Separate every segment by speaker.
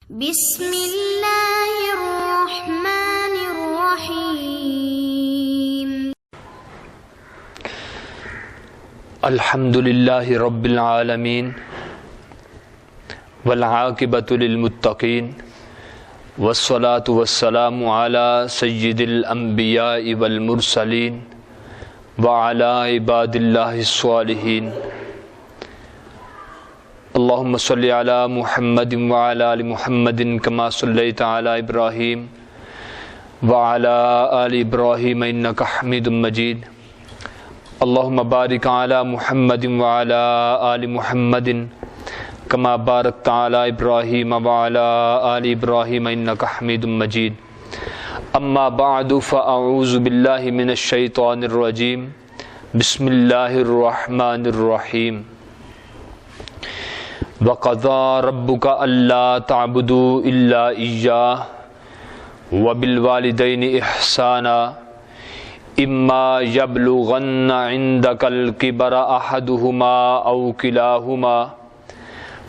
Speaker 1: بسم اللہ الرحمن الرحیم
Speaker 2: الحمد للہ رب العالمین والعاقبۃ للمتقین والصلاة والسلام علی سید الانبیاء والمرسلین وعلی عباد اللہ الصالحین اللہم صلی علی محمد وعلی آل محمد کما صلیت علی ابراہیم وعلی آل ابراہیم انک حمید مجید اللہم بارک علی محمد وعلی آل محمد کما بارکت علی ابراہیم وعلی آل ابراہیم انک حمید مجید اما بعد فاعوذ باللہ من الشیطان الرجیم بسم اللہ الرحمن الرحیم وَقَضَى رَبُّكَ أَلَّا تَعْبُدُوا إِلَّا إِيَّاهُ وَبِالْوَالِدَيْنِ إِحْسَانًا إِمَّا يَبْلُغَنَّ عِندَكَ الْكِبَرَ أَحَدُهُمَا أَوْ كِلَاهُمَا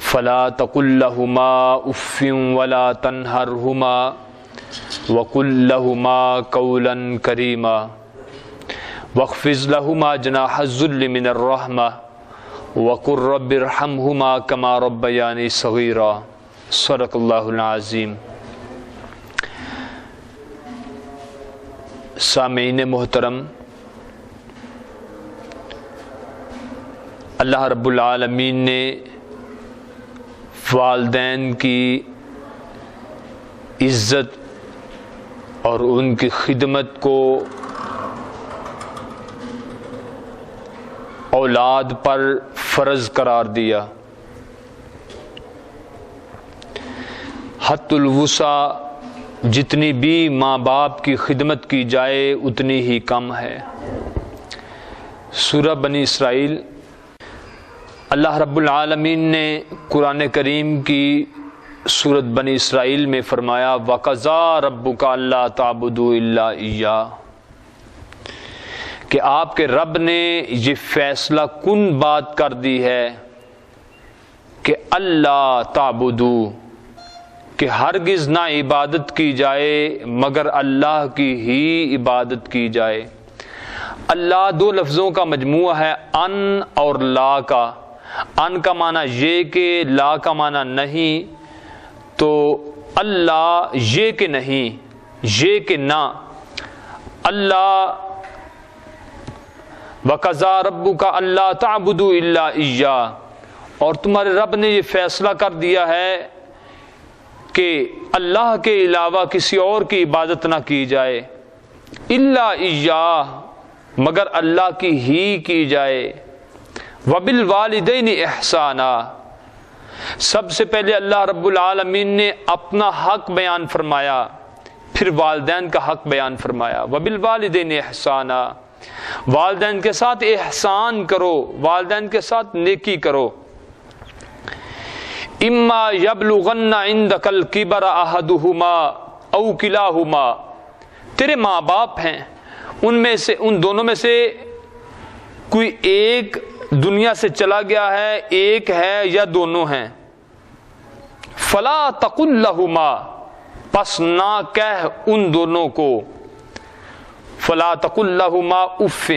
Speaker 2: فَلَا تَقُل لَّهُمَا أُفٍّ وَلَا تَنْهَرْهُمَا وَقُل لَّهُمَا قَوْلًا كَرِيمًا وَاخْفِضْ لَهُمَا جَنَاحَ الذُّلِّ مِنَ الرَّحْمَةِ وَقُلْ رَبِّ ارْحَمْهُمَا كَمَا رَبَّيَانِي صَغِيرًا صدق اللہ العظیم۔ سامعین محترم، اللہ رب العالمین نے والدین کی عزت اور ان کی خدمت کو اولاد پر فرض قرار دیا۔ حد الوسع جتنی بھی ماں باپ کی خدمت کی جائے اتنی ہی کم ہے۔ سورہ بنی اسرائیل، اللہ رب العالمین نے قرآن کریم کی سورۃ بنی اسرائیل میں فرمایا وَقَضَىٰ رَبُّكَ أَلَّا تَعْبُدُوا إِلَّا إِيَّاهُ، کہ آپ کے رب نے یہ فیصلہ کن بات کر دی ہے کہ اللہ تعبدو، کہ ہرگز نہ عبادت کی جائے مگر اللہ کی ہی عبادت کی جائے۔ اللہ دو لفظوں کا مجموعہ ہے، ان اور لا کا۔ ان کا معنی یہ کہ، لا کا معنی نہیں، تو اللہ یہ کہ نہیں، یہ کہ نہ۔ اللہ وَقَضَىٰ رَبُّكَ أَلَّا تَعْبُدُوا إِلَّا إِيَّاهُ، اور تمہارے رب نے یہ فیصلہ کر دیا ہے کہ اللہ کے علاوہ کسی اور کی عبادت نہ کی جائے، إِلَّا إِيَّاهُ، مگر اللہ کی ہی کی جائے۔ وَبِالْوَالِدَيْنِ إِحْسَانًا، سب سے پہلے اللہ رب العالمین نے اپنا حق بیان فرمایا، پھر والدین کا حق بیان فرمایا۔ وَبِالْوَالِدَيْنِ إِحْسَانًا، والدین کے ساتھ احسان کرو، والدین کے ساتھ نیکی کرو۔ اما یبلغن عندک الکبر احدہما او کلاہما، تیرے ماں باپ ہیں، ان دونوں میں سے کوئی ایک دنیا سے چلا گیا ہے، ایک ہے یا دونوں ہیں۔ فلا تقل لہما، پس نہ کہہ ان دونوں کو، فلا تقل لہما اف۔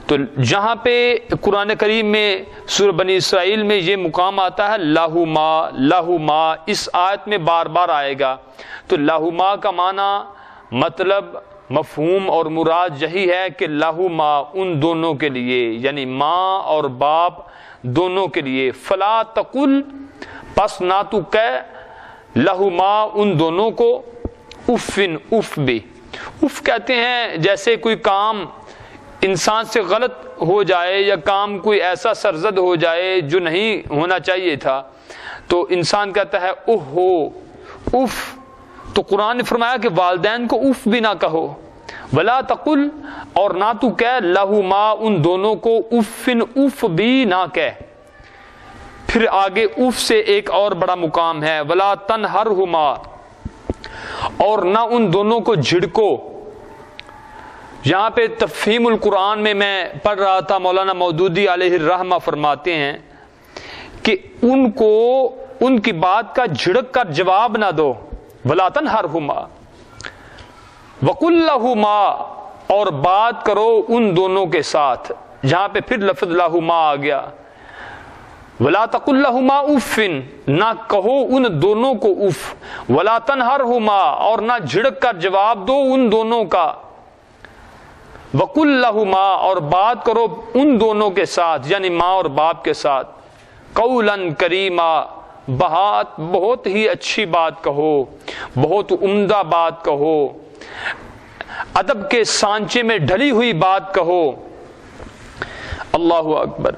Speaker 2: تو جہاں پہ قرآن کریم میں سورہ بنی اسرائیل میں یہ مقام آتا ہے لہما، لہما اس آیت میں بار بار آئے گا، تو لہما کا معنی مطلب مفہوم اور مراد یہی ہے کہ لہما ان دونوں کے لیے، یعنی ماں اور باپ دونوں کے لیے۔ فلا تقل، پس نہ تو کہہ، لہما ان دونوں کو، افن، اف بھی۔ اف کہتے ہیں جیسے کوئی کام انسان سے غلط ہو جائے یا کام کوئی ایسا سرزد ہو جائے جو نہیں ہونا چاہیے تھا، تو انسان کہتا ہے اوہ ہو، اف۔ تو قرآن نے فرمایا کہ والدین کو اف بھی نہ کہو۔ ولا تقل، اور نہ تو کہہ، لہما ان دونوں کو، افن، اف بھی نہ کہہ۔ پھر آگے اف سے ایک اور بڑا مقام ہے، ولا تنہرہما، اور نہ ان دونوں کو جھڑکو۔ یہاں پہ تفہیم القرآن میں پڑھ رہا تھا، مولانا مودودی علیہ الرحمہ فرماتے ہیں کہ ان کو ان کی بات کا جھڑک کر جواب نہ دو. ولا تنہرہما وقل لہما، اور بات کرو ان دونوں کے ساتھ. جہاں پہ پھر لفظ لہما آ گیا. ولا تقل لہما اف، نہ کہو ان دونوں کو اف. ولا تنہرہما، اور نہ جھڑک کر جواب دو ان دونوں کا. وقل لہما، اور بات کرو ان دونوں کے ساتھ یعنی ماں اور باپ کے ساتھ. قولا کریما، بہت ہی اچھی بات کہو، بہت عمدہ بات کہو، ادب کے سانچے میں ڈھلی ہوئی بات کہو. اللہ اکبر.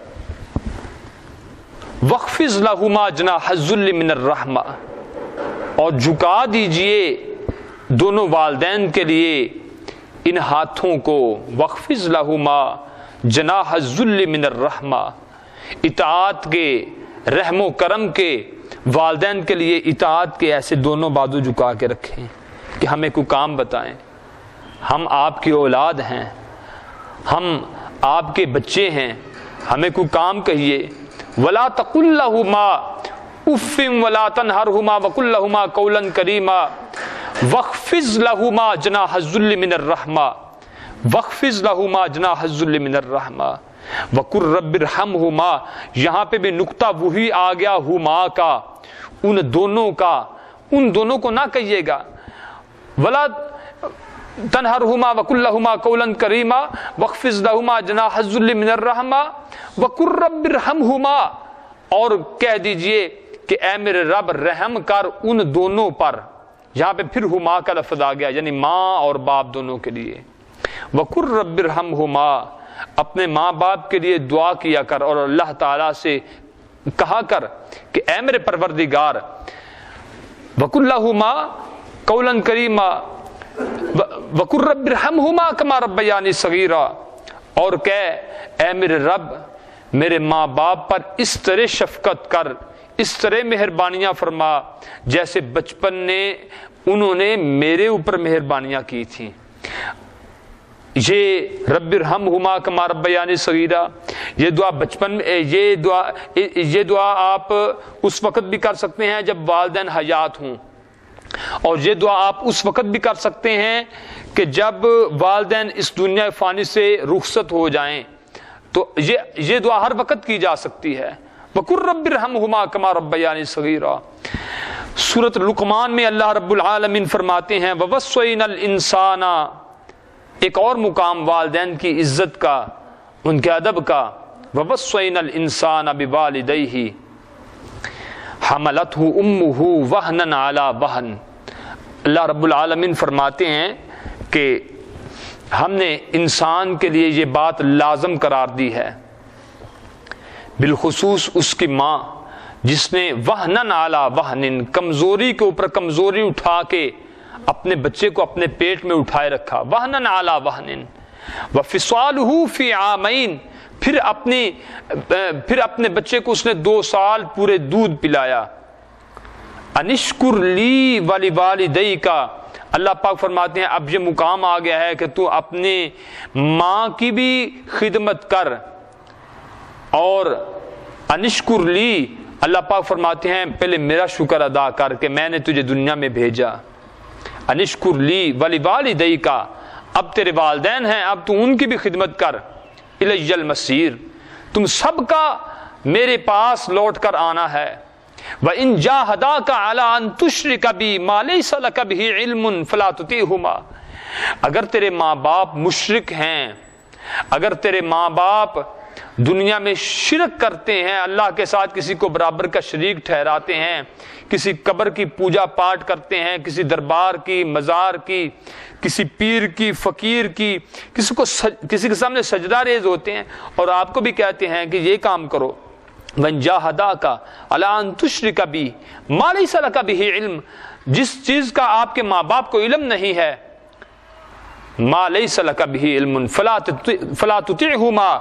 Speaker 2: وَخْفِضْ لَهُمَا جَنَاحَ الذُّلِّ مِنَ الرَّحْمَةِ، اور جھکا دیجئے دونوں والدین کے لیے ان ہاتھوں کو. وَخْفِضْ لَهُمَا جَنَاحَ الذُّلِّ مِنَ الرَّحْمَةِ، اطاعت کے، رحم و کرم کے، والدین کے لیے اطاعت کے ایسے دونوں بازو جھکا کے رکھیں کہ ہمیں کوئی کام بتائیں. ہم آپ کی اولاد ہیں، ہم آپ کے بچے ہیں، ہمیں کوئی کام کہیے. ولا تقل لہما اف ولا تنہرہما وقل لہما قولا کریما واخفض لہما جناح الذل من الرحمہ. واخفض لہما جناح الذل من الرحمہ وقل رب ارحمہما. یہاں پہ بھی نقطہ وہی آ گیا ہما کا، ان دونوں کا. ان دونوں کو نہ کہیے گا. ولا تنہرہما وقل لہما قولا کریما واخفض لہما جناح الذل من الرحمہ وقل رب ارحمہما، اور کہہ دیجئے کہ اے میرے رب رحم کر ان دونوں پر. یہاں پہ پھر ہما کا لفظ آ گیا یعنی ماں اور باپ دونوں کے لیے. وقل رب ارحمہما، اپنے ماں باپ کے لیے دعا کیا کر اور اللہ تعالیٰ سے کہا کر کہ اے میرے پروردگار. وقل لہما قولا کریما وقل رب ارحمہما کما ربیانی صغیرا، اور کہہ اے میرے رب میرے ماں باپ پر اس طرح شفقت کر، اس طرح مہربانیاں فرما جیسے بچپن نے انہوں نے میرے اوپر مہربانیاں کی تھیں. یہ رب ارحمہما کما ربیانی صغیرا، یہ دعا بچپن میں، یہ دعا آپ اس وقت بھی کر سکتے ہیں جب والدین حیات ہوں، اور یہ دعا آپ اس وقت بھی کر سکتے ہیں کہ جب والدین اس دنیا فانی سے رخصت ہو جائیں. تو یہ دعا ہر وقت کی جا سکتی ہے. وَقُلْ رَبِّ ارْحَمْهُمَا كَمَا رَبَّيَانِي صَغِيرًا. سورۃ لقمان میں اللہ رب العالمین فرماتے ہیں وَوَصَّيْنَا الْإِنسَانَ، ایک اور مقام والدین کی عزت کا، ان کے ادب کا. وَوَصَّيْنَا الْإِنسَانَ بِوَالِدَيْهِ حَمَلَتْهُ أُمُّهُ وَهْنًا عَلَى وَهْنٍ. اللہ رب العالمین فرماتے ہیں کہ ہم نے انسان کے لیے یہ بات لازم قرار دی ہے، بالخصوص اس کی ماں جس نے وہنن علی وہنن، کمزوری کے اوپر کمزوری اٹھا کے اپنے بچے کو اپنے پیٹ میں اٹھائے رکھا. وہنن علی وہنن وفصالہ فی عامین، پھر اپنے بچے کو اس نے 2 سال پورے دودھ پلایا. انشکر لی ولوالدیک، اللہ پاک فرماتے ہیں اب یہ مقام آ گیا ہے کہ تو اپنے ماں کی بھی خدمت کر. اور انشکر لی، اللہ پاک فرماتے ہیں پہلے میرا شکر ادا کر کہ میں نے تجھے دنیا میں بھیجا. انشکر لی ولوالدیک، اب تیرے والدین ہیں اب تو ان کی بھی خدمت کر. الی المصیر، تم سب کا میرے پاس لوٹ کر آنا ہے. وَإِن جَاهَدَاكَ عَلَىٰ أَن تُشْرِكَ بِي مَا لَيْسَ لَكَ بِهِ عِلْمٌ فَلَا تُطِعْهُمَا. اگر تیرے ماں باپ مشرک ہیں، اگر تیرے ماں باپ دنیا میں شرک کرتے ہیں، اللہ کے ساتھ کسی کو برابر کا شریک ٹھہراتے ہیں، کسی قبر کی پوجا پاٹ کرتے ہیں، کسی دربار کی، مزار کی، کسی پیر کی، فقیر کی، کسی کے سامنے سجدہ ریز ہوتے ہیں اور آپ کو بھی کہتے ہیں کہ یہ کام کرو. وَإِن جَاهَدَاكَ عَلَىٰ أَن تُشْرِكَ بِي مَا لَيْسَ لَكَ بِهِ عِلْمٌ، جس چیز کا آپ کے ماں باپ کو علم نہیں ہے، مَا لَيْسَ لَكَ بِهِ عِلْمٌ فَلَا تُطِعْهُمَا،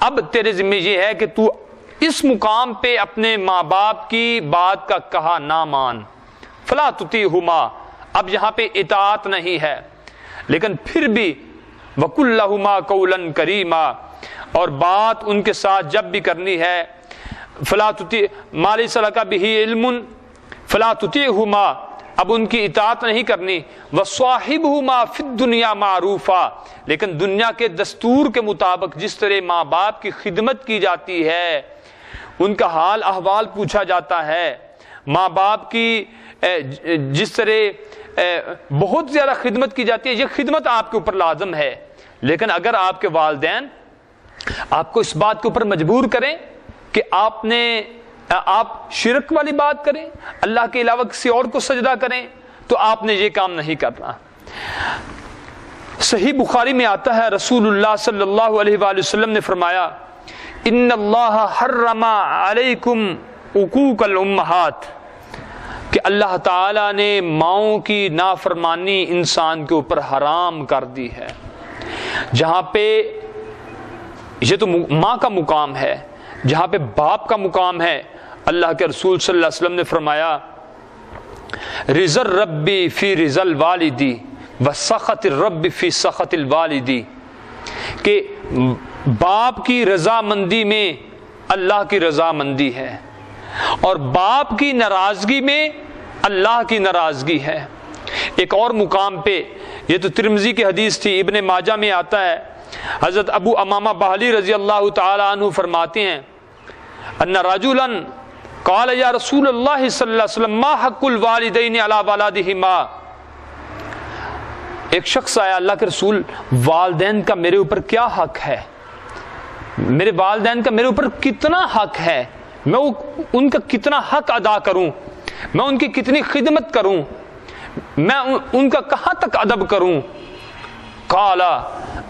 Speaker 2: اب تیرے ذمہ یہ ہے کہ تو اس مقام پہ اپنے ماں باپ کی بات کا کہا نہ مان. فَلَا تُطِعْهُمَا، اب یہاں پہ اطاعت نہیں ہے، لیکن پھر بھی وَقُلْ لَهُمَا قَوْلًا كَرِيمًا، اور بات ان کے ساتھ جب بھی کرنی ہے فلا تطیع ما لیس لک بہ علم فلا تطیعہما، اب ان کی اطاعت نہیں کرنی، وصاحبہما فی الدنیا معروفا، لیکن دنیا کے دستور کے مطابق جس طرح ماں باپ کی خدمت کی جاتی ہے، ان کا حال احوال پوچھا جاتا ہے، ماں باپ کی جس طرح بہت زیادہ خدمت کی جاتی ہے، یہ خدمت آپ کے اوپر لازم ہے، لیکن اگر آپ کے والدین آپ کو اس بات کے اوپر مجبور کریں کہ آپ شرک والی بات کریں، اللہ کے علاوہ کسی اور کو سجدہ کریں، تو آپ نے یہ کام نہیں کرنا۔ صحیح بخاری میں آتا ہے رسول اللہ صلی اللہ علیہ وآلہ وسلم نے فرمایا ان اللہ حرم علیکم عقوق الامہات، کہ اللہ تعالیٰ نے ماؤں کی نافرمانی انسان کے اوپر حرام کر دی ہے۔ جہاں پہ یہ تو ماں کا مقام ہے، جہاں پہ باپ کا مقام ہے، اللہ کے رسول صلی اللہ علیہ وسلم نے فرمایا رضا الرب فی رضا الوالدی وسخط الرب فی سخط الوالدی، کہ باپ کی رضامندی میں اللہ کی رضامندی ہے، اور باپ کی ناراضگی میں اللہ کی ناراضگی ہے۔ ایک اور مقام پہ، یہ تو ترمذی کی حدیث تھی، ابن ماجہ میں آتا ہے، حضرت ابو امامہ باہلی رضی اللہ تعالی عنہ فرماتے ہیں ان رجلا قال یا رسول اللہ صلی اللہ علیہ وسلم ما حق الوالدین علی ولدہما، ایک شخص آیا، اللہ کے رسول والدین کا میرے اوپر کیا حق ہے، میرے والدین کا میرے اوپر کتنا حق ہے، میں ان کا کتنا حق ادا کروں، میں ان کی کتنی خدمت کروں، میں ان کا کہاں تک ادب کروں؟ قال،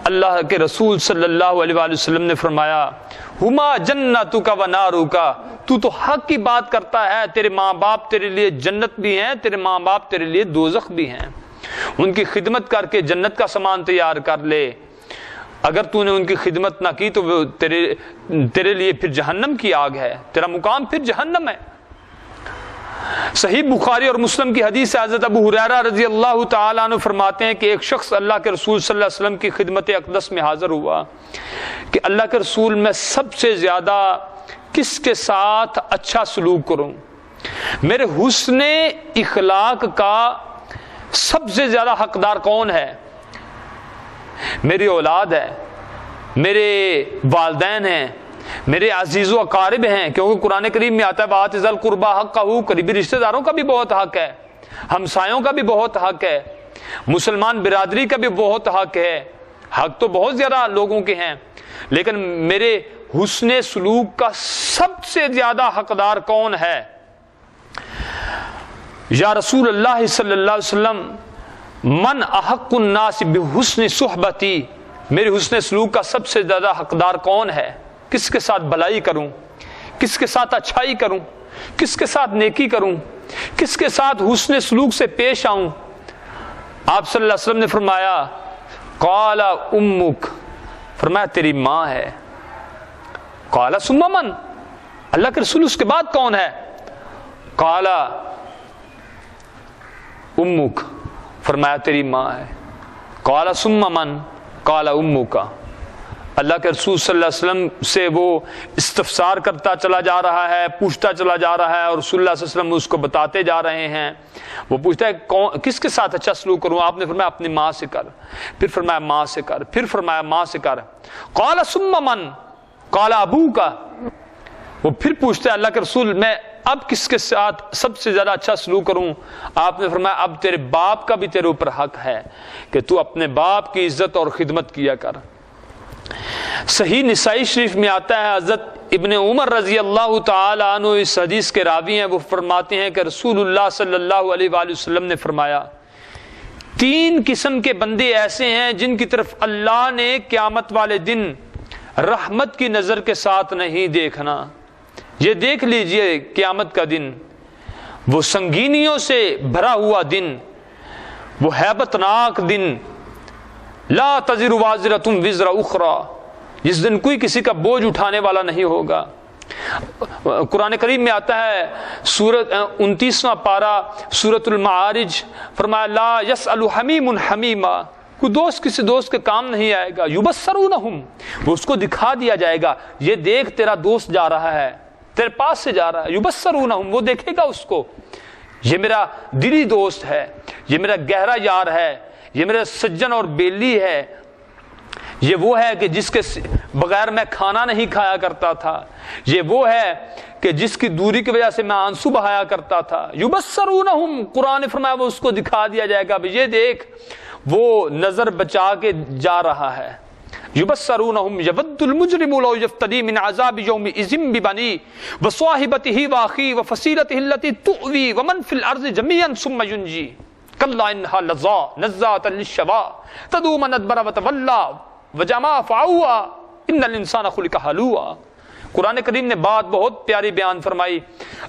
Speaker 2: اللہ کے رسول صلی اللہ علیہ وآلہ وسلم نے فرمایا ہما جنتک و نارک، تو حق کی بات کرتا ہے، تیرے ماں باپ تیرے لیے جنت بھی ہیں، تیرے ماں باپ تیرے لیے دوزخ بھی ہیں، ان کی خدمت کر کے جنت کا سامان تیار کر لے، اگر تو نے ان کی خدمت نہ کی تو وہ تیرے لیے پھر جہنم کی آگ ہے، تیرا مقام پھر جہنم ہے۔ صحیح بخاری اور مسلم کی حدیث ہے، حضرت ابو ہریرہ رضی اللہ تعالیٰ عنہ فرماتے ہیں کہ ایک شخص اللہ کے رسول صلی اللہ علیہ وسلم کی خدمت اقدس میں حاضر ہوا کہ اللہ کے رسول میں سب سے زیادہ کس کے ساتھ اچھا سلوک کروں، میرے حسن اخلاق کا سب سے زیادہ حقدار کون ہے؟ میری اولاد ہے، میرے والدین ہیں، میرے عزیز و اقارب ہیں، کیونکہ قرآن کریم میں آتا ہے بات ذل قربا حقہ، قریبی رشتہ داروں کا بھی بہت حق ہے، ہمسایوں کا بھی بہت حق ہے، مسلمان برادری کا بھی بہت حق ہے، حق تو بہت زیادہ لوگوں کے ہیں، لیکن میرے حسن سلوک کا سب سے زیادہ حقدار کون ہے؟ یا رسول اللہ صلی اللہ علیہ وسلم من احق الناس بحسن صحبتی، میرے حسن سلوک کا سب سے زیادہ حقدار کون ہے؟ کس کے ساتھ بھلائی کروں، کس کے ساتھ اچھائی کروں، کس کے ساتھ نیکی کروں، کس کے ساتھ حسن سلوک سے پیش آؤں؟ آپ صلی اللہ علیہ وسلم نے فرمایا قال امک، فرمایا تیری ماں ہے۔ قال ثم من، اللہ کے رسول اس کے بعد کون ہے؟ قال امک، فرمایا تیری ماں ہے۔ قال ثم من، قال امک۔ اللہ کے رسول صلی اللہ علیہ وسلم سے وہ استفسار کرتا چلا جا رہا ہے، پوچھتا چلا جا رہا ہے، اور رسول اللہ صلی اللہ علیہ وسلم اس کو بتاتے جا رہے ہیں۔ وہ پوچھتا ہے کس کے ساتھ اچھا سلوک کروں؟ آپ نے فرمایا اپنی ماں سے کر، پھر فرمایا ماں سے کر، پھر فرمایا ماں سے کر۔ قال ثم من، قال ابوک۔ وہ پھر پوچھتا ہے اللہ کے رسول میں اب کس کے ساتھ سب سے زیادہ اچھا سلوک کروں؟ آپ نے فرمایا اب تیرے باپ کا بھی تیرے اوپر حق ہے کہ تو اپنے باپ کی عزت اور خدمت کیا کر۔ صحیح نسائی شریف میں آتا ہے، حضرت ابن عمر رضی اللہ تعالی عنہ اس حدیث کے راوی ہیں، وہ فرماتے ہیں کہ رسول اللہ صلی اللہ علیہ وآلہ وسلم نے فرمایا 3 قسم کے بندے ایسے ہیں جن کی طرف اللہ نے قیامت والے دن رحمت کی نظر کے ساتھ نہیں دیکھنا۔ یہ دیکھ لیجئے قیامت کا دن، وہ سنگینیوں سے بھرا ہوا دن، وہ ہیبت ناک دن، لا تزر وازرۃ وزر اخری، جس دن کوئی کسی کا بوجھ اٹھانے والا نہیں ہوگا۔ قرآن کریم میں آتا ہے سورۃ 29واں پارہ سورۃ المعارج، فرمایا لا یسأل حمیم حمیما، کوئی دوست کسی دوست کے کام نہیں آئے گا، یبصرونہم، وہ اس کو دکھا دیا جائے گا، یہ دیکھ تیرا دوست جا رہا ہے، تیرے پاس سے جا رہا ہے. یبصرونہم، وہ دیکھے گا اس کو. یہ میرا دلی دوست ہے، یہ میرا گہرا یار ہے، یہ میرا سجن اور بیلی ہے، یہ وہ ہے کہ جس کے بغیر میں کھانا نہیں کھایا کرتا تھا، یہ وہ ہے کہ جس کی دوری کی وجہ سے میں آنسو بہایا کرتا تھا. یبصرونہم، قرآن نے فرمایا وہ اس کو دکھا دیا جائے گا، یہ دیکھ وہ نظر بچا کے جا رہا ہے. یبصرونہم یود المجرم لو یفتدی من عذاب یومئذ ببنیہ وصاحبتہ واخیہ وفصیلتہ التی تؤوی ومن فی الارض جمیعا ثم ینجی کلا انہا لظی نزاعۃ للشوی تدعو من ادبر وتولی وجمع فعوی ان الانسان خلق ہلوعا. قرآن کریم نے بات بہت پیاری بیان فرمائی.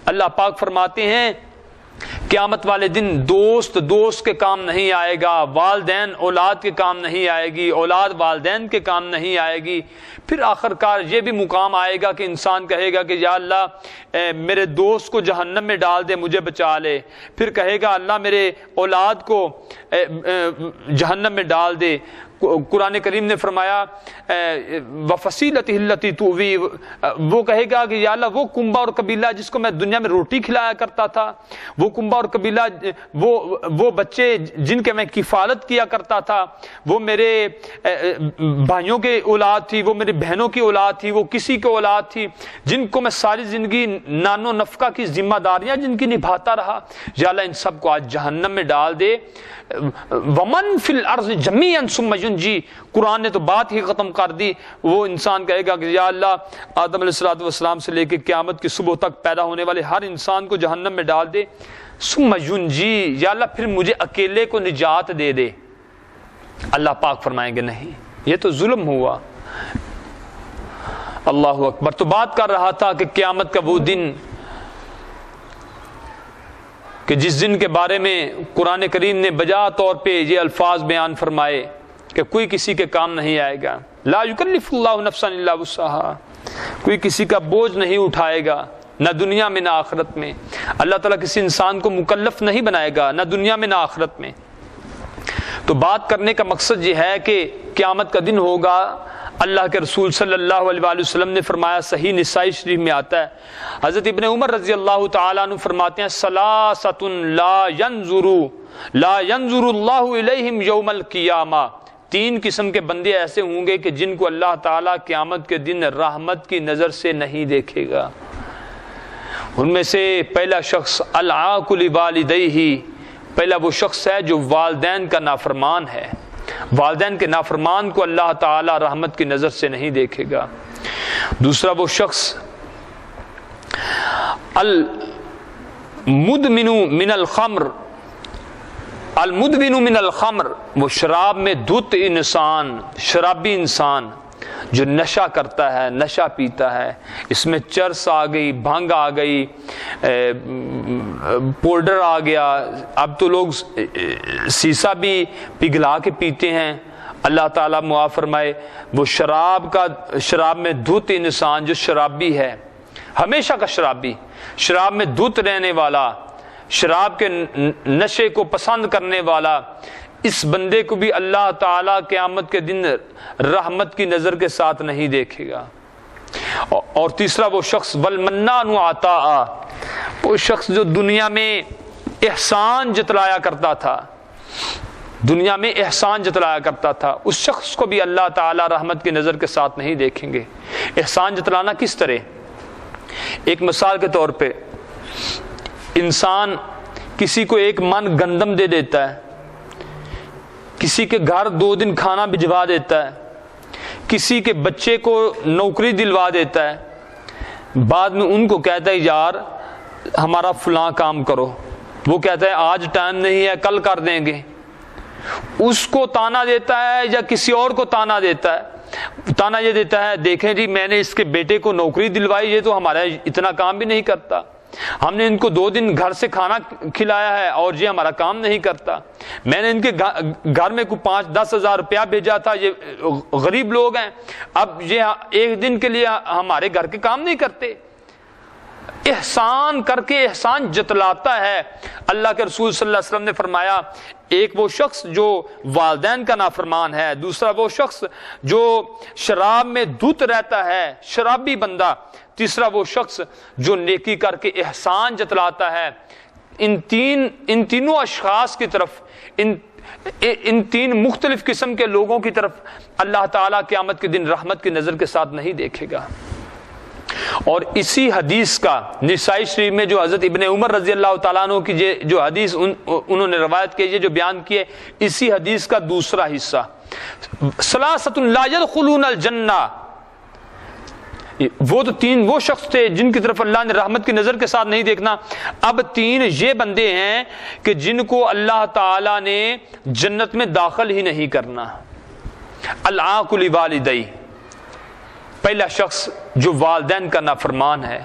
Speaker 2: اللہ پاک فرماتے ہیں قیامت والے دن دوست کے کام نہیں آئے گا، والدین اولاد کے کام نہیں آئے گی، اولاد والدین کے کام نہیں آئے گی. پھر آخر کار یہ بھی مقام آئے گا کہ انسان کہے گا کہ یا اللہ میرے دوست کو جہنم میں ڈال دے، مجھے بچا لے. پھر کہے گا اللہ میرے اولاد کو جہنم میں ڈال دے. قرآن کریم نے فرمایا وفصیلتہ التی تؤوی، وہ کہے گا کہ یا اللہ وہ کنبہ اور قبیلہ جس کو میں دنیا میں روٹی کھلایا کرتا تھا، وہ کنبہ اور قبیلہ، وہ بچے جن کے میں کفالت کیا کرتا تھا، وہ میرے بھائیوں کے اولاد تھی، وہ میری بہنوں کی اولاد تھی، وہ کسی کی اولاد تھی جن کو میں ساری زندگی نان و نفقہ کی ذمہ داریاں جن کی نبھاتا رہا. یا اللہ ان سب کو آج جہنم میں ڈال دے. ومن فی الارض جمیعا ثم ینجی، قرآن نے تو بات ہی ختم کر دی. وہ انسان کہے گا کہ یا اللہ آدم علیہ السلام سے لے کے قیامت کی صبح تک پیدا ہونے والے ہر انسان کو جہنم میں ڈال دے. ثم ینجی، یا اللہ پھر مجھے اکیلے کو نجات دے دے. اللہ پاک فرمائیں گے نہیں، یہ تو ظلم ہوا. اللہ اکبر. تو بات کر رہا تھا کہ قیامت کا وہ دن کہ جس دن کے بارے میں قرآن کریم نے بجا طور پہ یہ الفاظ بیان فرمائے کہ کوئی کسی کے کام نہیں آئے گا. لا یکلف اللہ نفسا الا وسعہا، کوئی کسی کا بوجھ نہیں اٹھائے گا، نہ دنیا میں نہ آخرت میں. اللہ تعالیٰ کسی انسان کو مکلف نہیں بنائے گا، نہ دنیا میں نہ آخرت میں. تو بات کرنے کا مقصد یہ ہے کہ قیامت کا دن ہوگا. اللہ کے رسول صلی اللہ علیہ وآلہ وسلم نے فرمایا، صحیح نسائی شریف میں آتا ہے، حضرت ابن عمر رضی اللہ تعالیٰ عنہ فرماتے ہیں ثلاثۃ لا ينظر اللہ الیہم یوم القیامہ، 3 قسم کے بندے ایسے ہوں گے کہ جن کو اللہ تعالیٰ قیامت کے دن رحمت کی نظر سے نہیں دیکھے گا. ان میں سے پہلا شخص العاق لوالدیہ، پہلا وہ شخص ہے جو والدین کا نافرمان ہے. والدین کے نافرمان کو اللہ تعالی رحمت کی نظر سے نہیں دیکھے گا. دوسرا وہ شخص المدمن من الخمر، المدمن من الخمر، وہ شراب میں دھت انسان، شرابی انسان جو نشہ کرتا ہے، نشہ پیتا ہے. اس میں چرس آ گئی، بھنگ آ گئی، پاؤڈر آ گیا، اب تو لوگ سیسا بھی پگھلا کے پیتے ہیں. اللہ تعالیٰ معاف فرمائے. وہ شراب میں دھت انسان جو شرابی ہے، ہمیشہ کا شرابی، شراب میں دھت رہنے والا، شراب کے نشے کو پسند کرنے والا، اس بندے کو بھی اللہ تعالیٰ قیامت کے دن رحمت کی نظر کے ساتھ نہیں دیکھے گا. اور تیسرا وہ شخص والمنان عطاء، وہ شخص جو دنیا میں احسان جتلایا کرتا تھا، دنیا میں احسان جتلایا کرتا تھا، اس شخص کو بھی اللہ تعالیٰ رحمت کی نظر کے ساتھ نہیں دیکھیں گے. احسان جتلانا کس طرح؟ ایک مثال کے طور پہ انسان کسی کو 1 من گندم دے دیتا ہے، کسی کے گھر 2 دن کھانا بھجوا دیتا ہے، کسی کے بچے کو نوکری دلوا دیتا ہے، بعد میں ان کو کہتا ہے یار ہمارا فلاں کام کرو، وہ کہتا ہے آج ٹائم نہیں ہے کل کر دیں گے. اس کو تانا دیتا ہے یا کسی اور کو تانا دیتا ہے؟ تانا یہ دیتا ہے دیکھیں جی میں نے اس کے بیٹے کو نوکری دلوائی، یہ تو ہمارا اتنا کام بھی نہیں کرتا، ہم نے ان کو 2 دن گھر سے کھانا کھلایا ہے اور یہ ہمارا کام نہیں کرتا، میں نے ان کے گھر میں کوئی 5-10 ہزار روپیہ بھیجا تھا، یہ غریب لوگ ہیں، اب یہ 1 دن کے لیے ہمارے گھر کے کام نہیں کرتے. احسان کر کے احسان جتلاتا ہے. اللہ کے رسول صلی اللہ علیہ وسلم نے فرمایا ایک وہ شخص جو والدین کا نافرمان ہے، دوسرا وہ شخص جو شراب میں دھت رہتا ہے، شرابی بندہ، تیسرا وہ شخص جو نیکی کر کے احسان جتلاتا ہے۔ ان تینوں اشخاص کی طرف، ان تین مختلف قسم کے لوگوں کی طرف اللہ تعالیٰ قیامت کے دن رحمت کی نظر کے ساتھ نہیں دیکھے گا۔ اور اسی حدیث کا نسائی شریف میں جو حضرت ابن عمر رضی اللہ تعالیٰ عنہ کی جو حدیث انہوں نے روایت کی، جو بیان کیے، اسی حدیث کا دوسرا حصہ، ثلاثۃ لا يدخلون الجنہ، وہ تو تین وہ شخص تھے جن کی طرف اللہ نے رحمت کی نظر کے ساتھ نہیں دیکھنا۔ اب تین یہ بندے ہیں کہ جن کو اللہ تعالیٰ نے جنت میں داخل ہی نہیں کرنا۔ العاق لوالدیہ، پہلا شخص جو والدین کا نافرمان ہے۔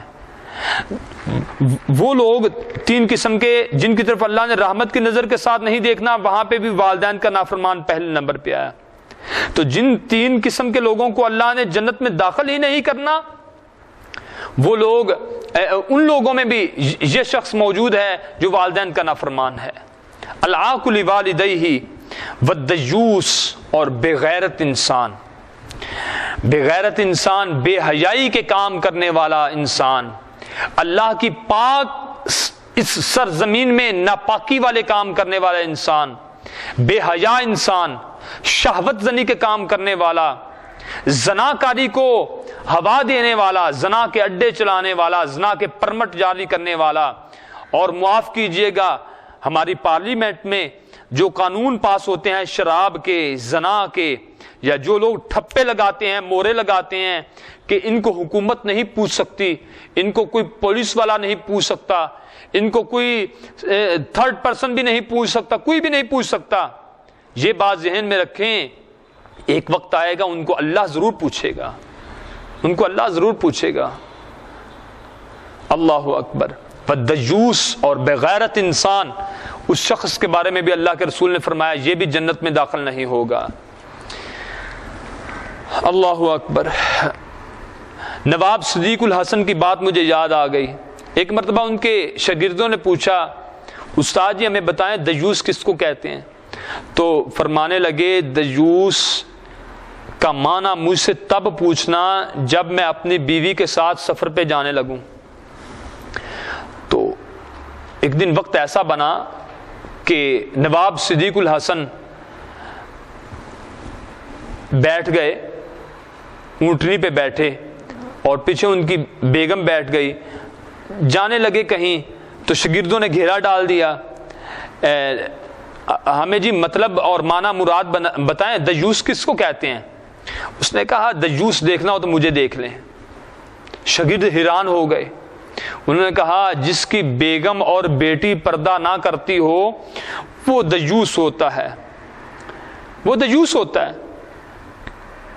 Speaker 2: وہ لوگ تین قسم کے جن کی طرف اللہ نے رحمت کی نظر کے ساتھ نہیں دیکھنا، وہاں پہ بھی والدین کا نافرمان پہلے نمبر پہ آیا۔ تو جن تین قسم کے لوگوں کو اللہ نے جنت میں داخل ہی نہیں کرنا، وہ لوگ، ان لوگوں میں بھی یہ شخص موجود ہے جو والدین کا نافرمان ہے۔ العاق لوالدیہ والدیوس، اور بے غیرت انسان، بے غیرت انسان، بے حیائی کے کام کرنے والا انسان، اللہ کی پاک اس سرزمین میں ناپاکی والے کام کرنے والا انسان، بے حیا انسان، شہوت زنی کے کام کرنے والا، زنا کاری کو ہوا دینے والا، زنا کے اڈے چلانے والا، زنا کے پرمٹ جاری کرنے والا۔ اور معاف کیجئے گا، ہماری پارلیمنٹ میں جو قانون پاس ہوتے ہیں شراب کے، زنا کے، یا جو لوگ ٹھپے لگاتے ہیں، مورے لگاتے ہیں کہ ان کو حکومت نہیں پوچھ سکتی، ان کو کوئی پولیس والا نہیں پوچھ سکتا، ان کو کوئی تھرڈ پرسن بھی نہیں پوچھ سکتا، کوئی بھی نہیں پوچھ سکتا، یہ بات ذہن میں رکھیں، ایک وقت آئے گا ان کو اللہ ضرور پوچھے گا، ان کو اللہ ضرور پوچھے گا۔ اللہ اکبر۔ والدیوس، اور بغیرت انسان، اس شخص کے بارے میں بھی اللہ کے رسول نے فرمایا یہ بھی جنت میں داخل نہیں ہوگا۔ اللہ اکبر۔ نواب صدیق الحسن کی بات مجھے یاد آ گئی۔ ایک مرتبہ ان کے شاگردوں نے پوچھا، استاد جی ہمیں بتائیں دیوس کس کو کہتے ہیں؟ تو فرمانے لگے دیوس کا معنی مجھ سے تب پوچھنا جب میں اپنی بیوی کے ساتھ سفر پہ جانے لگوں۔ تو ایک دن وقت ایسا بنا کہ نواب صدیق الحسن بیٹھ گئے، اونٹنی پہ بیٹھے، اور پیچھے ان کی بیگم بیٹھ گئی، جانے لگے کہیں تو شاگردوں نے گھیرا ڈال دیا، ہمیں جی مطلب اور معنی مراد بتائیں، دیوس کس کو کہتے ہیں؟ اس نے کہا دیوس دیکھنا ہو تو مجھے دیکھ لیں۔ شاگرد حیران ہو گئے، انہوں نے کہا جس کی بیگم اور بیٹی پردہ نہ کرتی ہو وہ دیوس ہوتا ہے، وہ دیوس ہوتا ہے،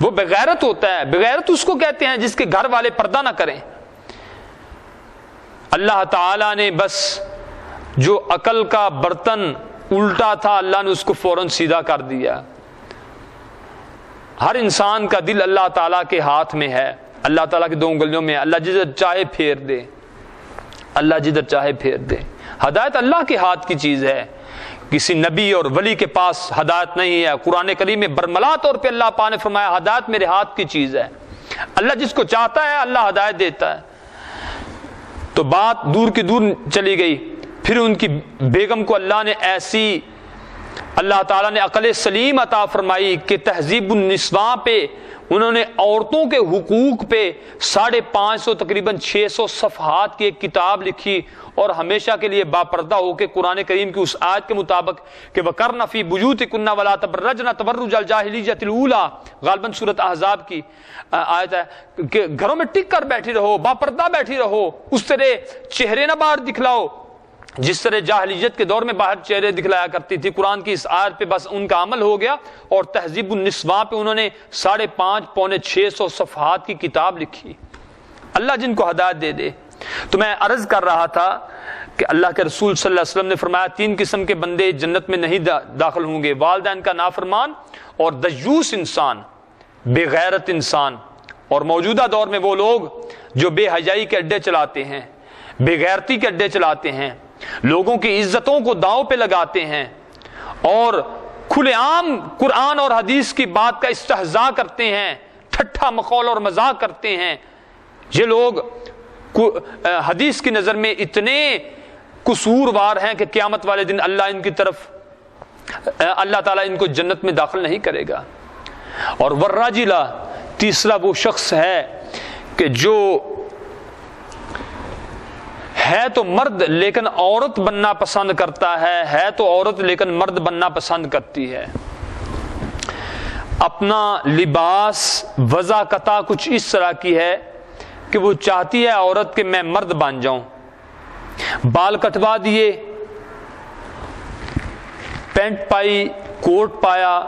Speaker 2: وہ بغیرت ہوتا ہے۔ بغیرت اس کو کہتے ہیں جس کے گھر والے پردہ نہ کریں۔ اللہ تعالیٰ نے بس جو عقل کا برتن الٹا تھا، اللہ نے اس کو فوراً سیدھا کر دیا۔ ہر انسان کا دل اللہ تعالیٰ کے ہاتھ میں ہے، اللہ تعالیٰ کی دو انگلیوں میں ہے، اللہ جدھر چاہے پھیر دے، اللہ جدھر چاہے پھیر دے۔ ہدایت اللہ کے ہاتھ کی چیز ہے، کسی نبی اور ولی کے پاس ہدایت نہیں ہے۔ قرآن کریم میں برملا طور پہ اللہ پاک نے فرمایا ہدایت میرے ہاتھ کی چیز ہے، اللہ جس کو چاہتا ہے اللہ ہدایت دیتا ہے۔ تو بات دور کی دور چلی گئی، پھر ان کی بیگم کو اللہ نے ایسی، اللہ تعالیٰ نے عقل سلیم عطا فرمائی کہ تہذیب النسواں پہ انہوں نے عورتوں کے حقوق پہ 550 تقریباً 600 صفحات کی ایک کتاب لکھی، اور ہمیشہ کے لیے باپردہ ہو کے قرآن کریم کی اس آیت کے مطابق کہ وَقَرْنَ فِي بُيُوتِكُنَّ وَلَا تَبَرَّجْنَ تَبَرُّجَ الْجَاهِلِيَّةِ الْأُولَىٰ، غالباً سورۃ احزاب کی آیت ہے کہ گھروں میں ٹک کر بیٹھی رہو، باپردہ بیٹھی رہو، اس طرح چہرے نہ باہر دکھلاؤ جس طرح جاہلیت کے دور میں باہر چہرے دکھلایا کرتی تھی۔ قرآن کی اس آیت پہ بس ان کا عمل ہو گیا، اور تہذیب النسواں پہ انہوں نے 550 پونے 600 صفحات کی کتاب لکھی۔ اللہ جن کو ہدایت دے دے۔ تو میں عرض کر رہا تھا کہ اللہ کے رسول صلی اللہ علیہ وسلم نے فرمایا 3 قسم کے بندے جنت میں نہیں داخل ہوں گے، والدین کا نافرمان، اور دیوس انسان، بے غیرت انسان، اور موجودہ دور میں وہ لوگ جو بے حیائی کے اڈے چلاتے ہیں، بے غیرتی کے اڈے چلاتے ہیں، لوگوں کی عزتوں کو داؤں پہ لگاتے ہیں، اور کھلے عام قرآن اور حدیث کی بات کا استہزاء کرتے ہیں، ٹھٹھا مخول اور مذاق کرتے ہیں، یہ لوگ حدیث کی نظر میں اتنے قصوروار ہیں کہ قیامت والے دن اللہ تعالیٰ ان کو جنت میں داخل نہیں کرے گا۔ اور والراجلہ، تیسرا وہ شخص ہے کہ جو ہے تو مرد لیکن عورت بننا پسند کرتا ہے تو عورت لیکن مرد بننا پسند کرتی ہے۔ اپنا لباس وضاقتہ کچھ اس طرح کی ہے کہ وہ چاہتی ہے عورت کہ میں مرد بن جاؤں، بال کٹوا دیے، پینٹ پائی، کوٹ پایا،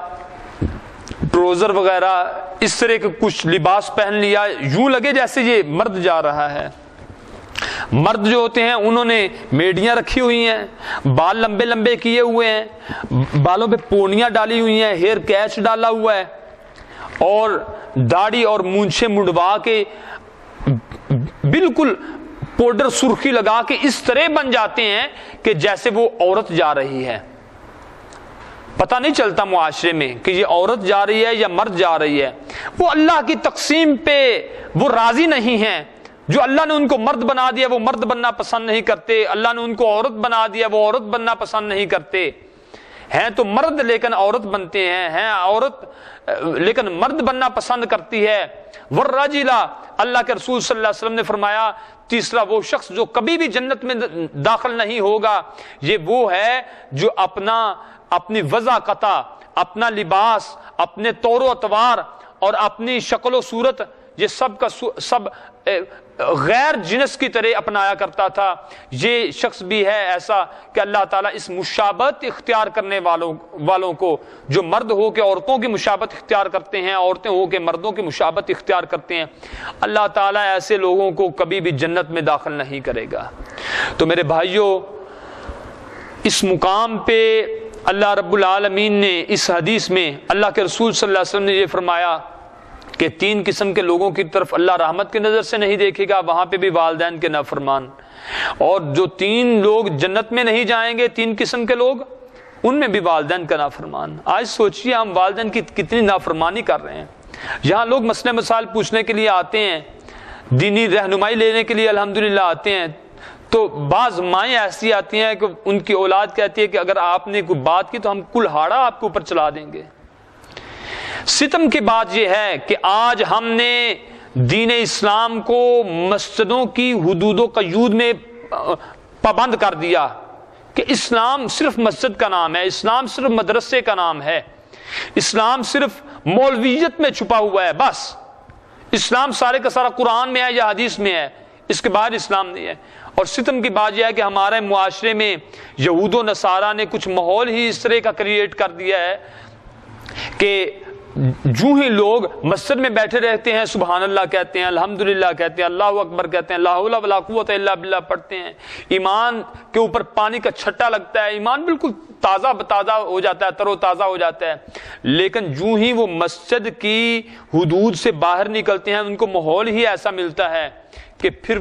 Speaker 2: ٹروزر وغیرہ اس طرح کے کچھ لباس پہن لیا، یوں لگے جیسے یہ مرد جا رہا ہے۔ مرد جو ہوتے ہیں انہوں نے میڈیاں رکھی ہوئی ہیں، بال لمبے لمبے کیے ہوئے ہیں، بالوں پہ پونیاں ڈالی ہوئی ہیں، ہیئر کیچ ڈالا ہوا ہے، اور داڑھی اور مونچھیں منڈوا کے بالکل پاؤڈر سرخی لگا کے اس طرح بن جاتے ہیں کہ جیسے وہ عورت جا رہی ہے۔ پتہ نہیں چلتا معاشرے میں کہ یہ عورت جا رہی ہے یا مرد جا رہی ہے۔ وہ اللہ کی تقسیم پہ وہ راضی نہیں ہیں، جو اللہ نے ان کو مرد بنا دیا وہ مرد بننا پسند نہیں کرتے، اللہ نے ان کو عورت بنا دیا وہ عورت بننا پسند نہیں کرتے، ہیں تو مرد لیکن عورت بنتے ہیں عورت لیکن مرد بننا پسند کرتی ہے۔ والراجلہ، اللہ کے رسول صلی اللہ علیہ وسلم نے فرمایا تیسرا وہ شخص جو کبھی بھی جنت میں داخل نہیں ہوگا، یہ وہ ہے جو اپنی وضاقتہ، اپنا لباس، اپنے طور و اطوار اور اپنی شکل و صورت یہ سب کا سب غیر جنس کی طرح اپنایا کرتا تھا۔ یہ شخص بھی ہے ایسا کہ اللہ تعالیٰ اس مشابہت اختیار کرنے والوں کو، جو مرد ہو کے عورتوں کی مشابہت اختیار کرتے ہیں، عورتیں ہو کے مردوں کی مشابہت اختیار کرتے ہیں، اللہ تعالیٰ ایسے لوگوں کو کبھی بھی جنت میں داخل نہیں کرے گا۔ تو میرے بھائیوں، اس مقام پہ اللہ رب العالمین نے اس حدیث میں اللہ کے رسول صلی اللہ علیہ وسلم نے یہ فرمایا کہ 3 قسم کے لوگوں کی طرف اللہ رحمت کی نظر سے نہیں دیکھے گا، وہاں پہ بھی والدین کے نافرمان، اور جو 3 لوگ جنت میں نہیں جائیں گے، 3 قسم کے لوگ، ان میں بھی والدین کا نافرمان۔ آج سوچئے ہم والدین کی کتنی نافرمانی کر رہے ہیں۔ یہاں لوگ مسئلے مسائل پوچھنے کے لیے آتے ہیں، دینی رہنمائی لینے کے لیے الحمدللہ آتے ہیں، تو بعض مائیں ایسی آتی ہیں کہ ان کی اولاد کہتی ہے کہ اگر آپ نے کوئی بات کی تو ہم کلہاڑا آپ کے اوپر چلا دیں گے۔ ستم کی بات یہ ہے کہ آج ہم نے دین اسلام کو مسجدوں کی حدود و قیود میں پابند کر دیا کہ اسلام صرف مسجد کا نام ہے، اسلام صرف مدرسے کا نام ہے، اسلام صرف مولویت میں چھپا ہوا ہے، بس اسلام سارے کا سارا قرآن میں ہے یا حدیث میں ہے، اس کے بعد اسلام نہیں ہے۔ اور ستم کی بات یہ ہے کہ ہمارے معاشرے میں یہود و نصارہ نے کچھ ماحول ہی اس طرح کا کریٹ کر دیا ہے کہ جو ہی لوگ مسجد میں بیٹھے رہتے ہیں سبحان اللہ کہتے ہیں، الحمدللہ کہتے ہیں، اللہ اکبر کہتے ہیں، لا حول ولا قوت الا باللہ پڑھتے ہیں، ایمان کے اوپر پانی کا چھٹا لگتا ہے، ایمان بالکل تازہ بتازہ ہو جاتا ہے، تر و تازہ ہو جاتا ہے، لیکن جو ہی وہ مسجد کی حدود سے باہر نکلتے ہیں ان کو ماحول ہی ایسا ملتا ہے کہ پھر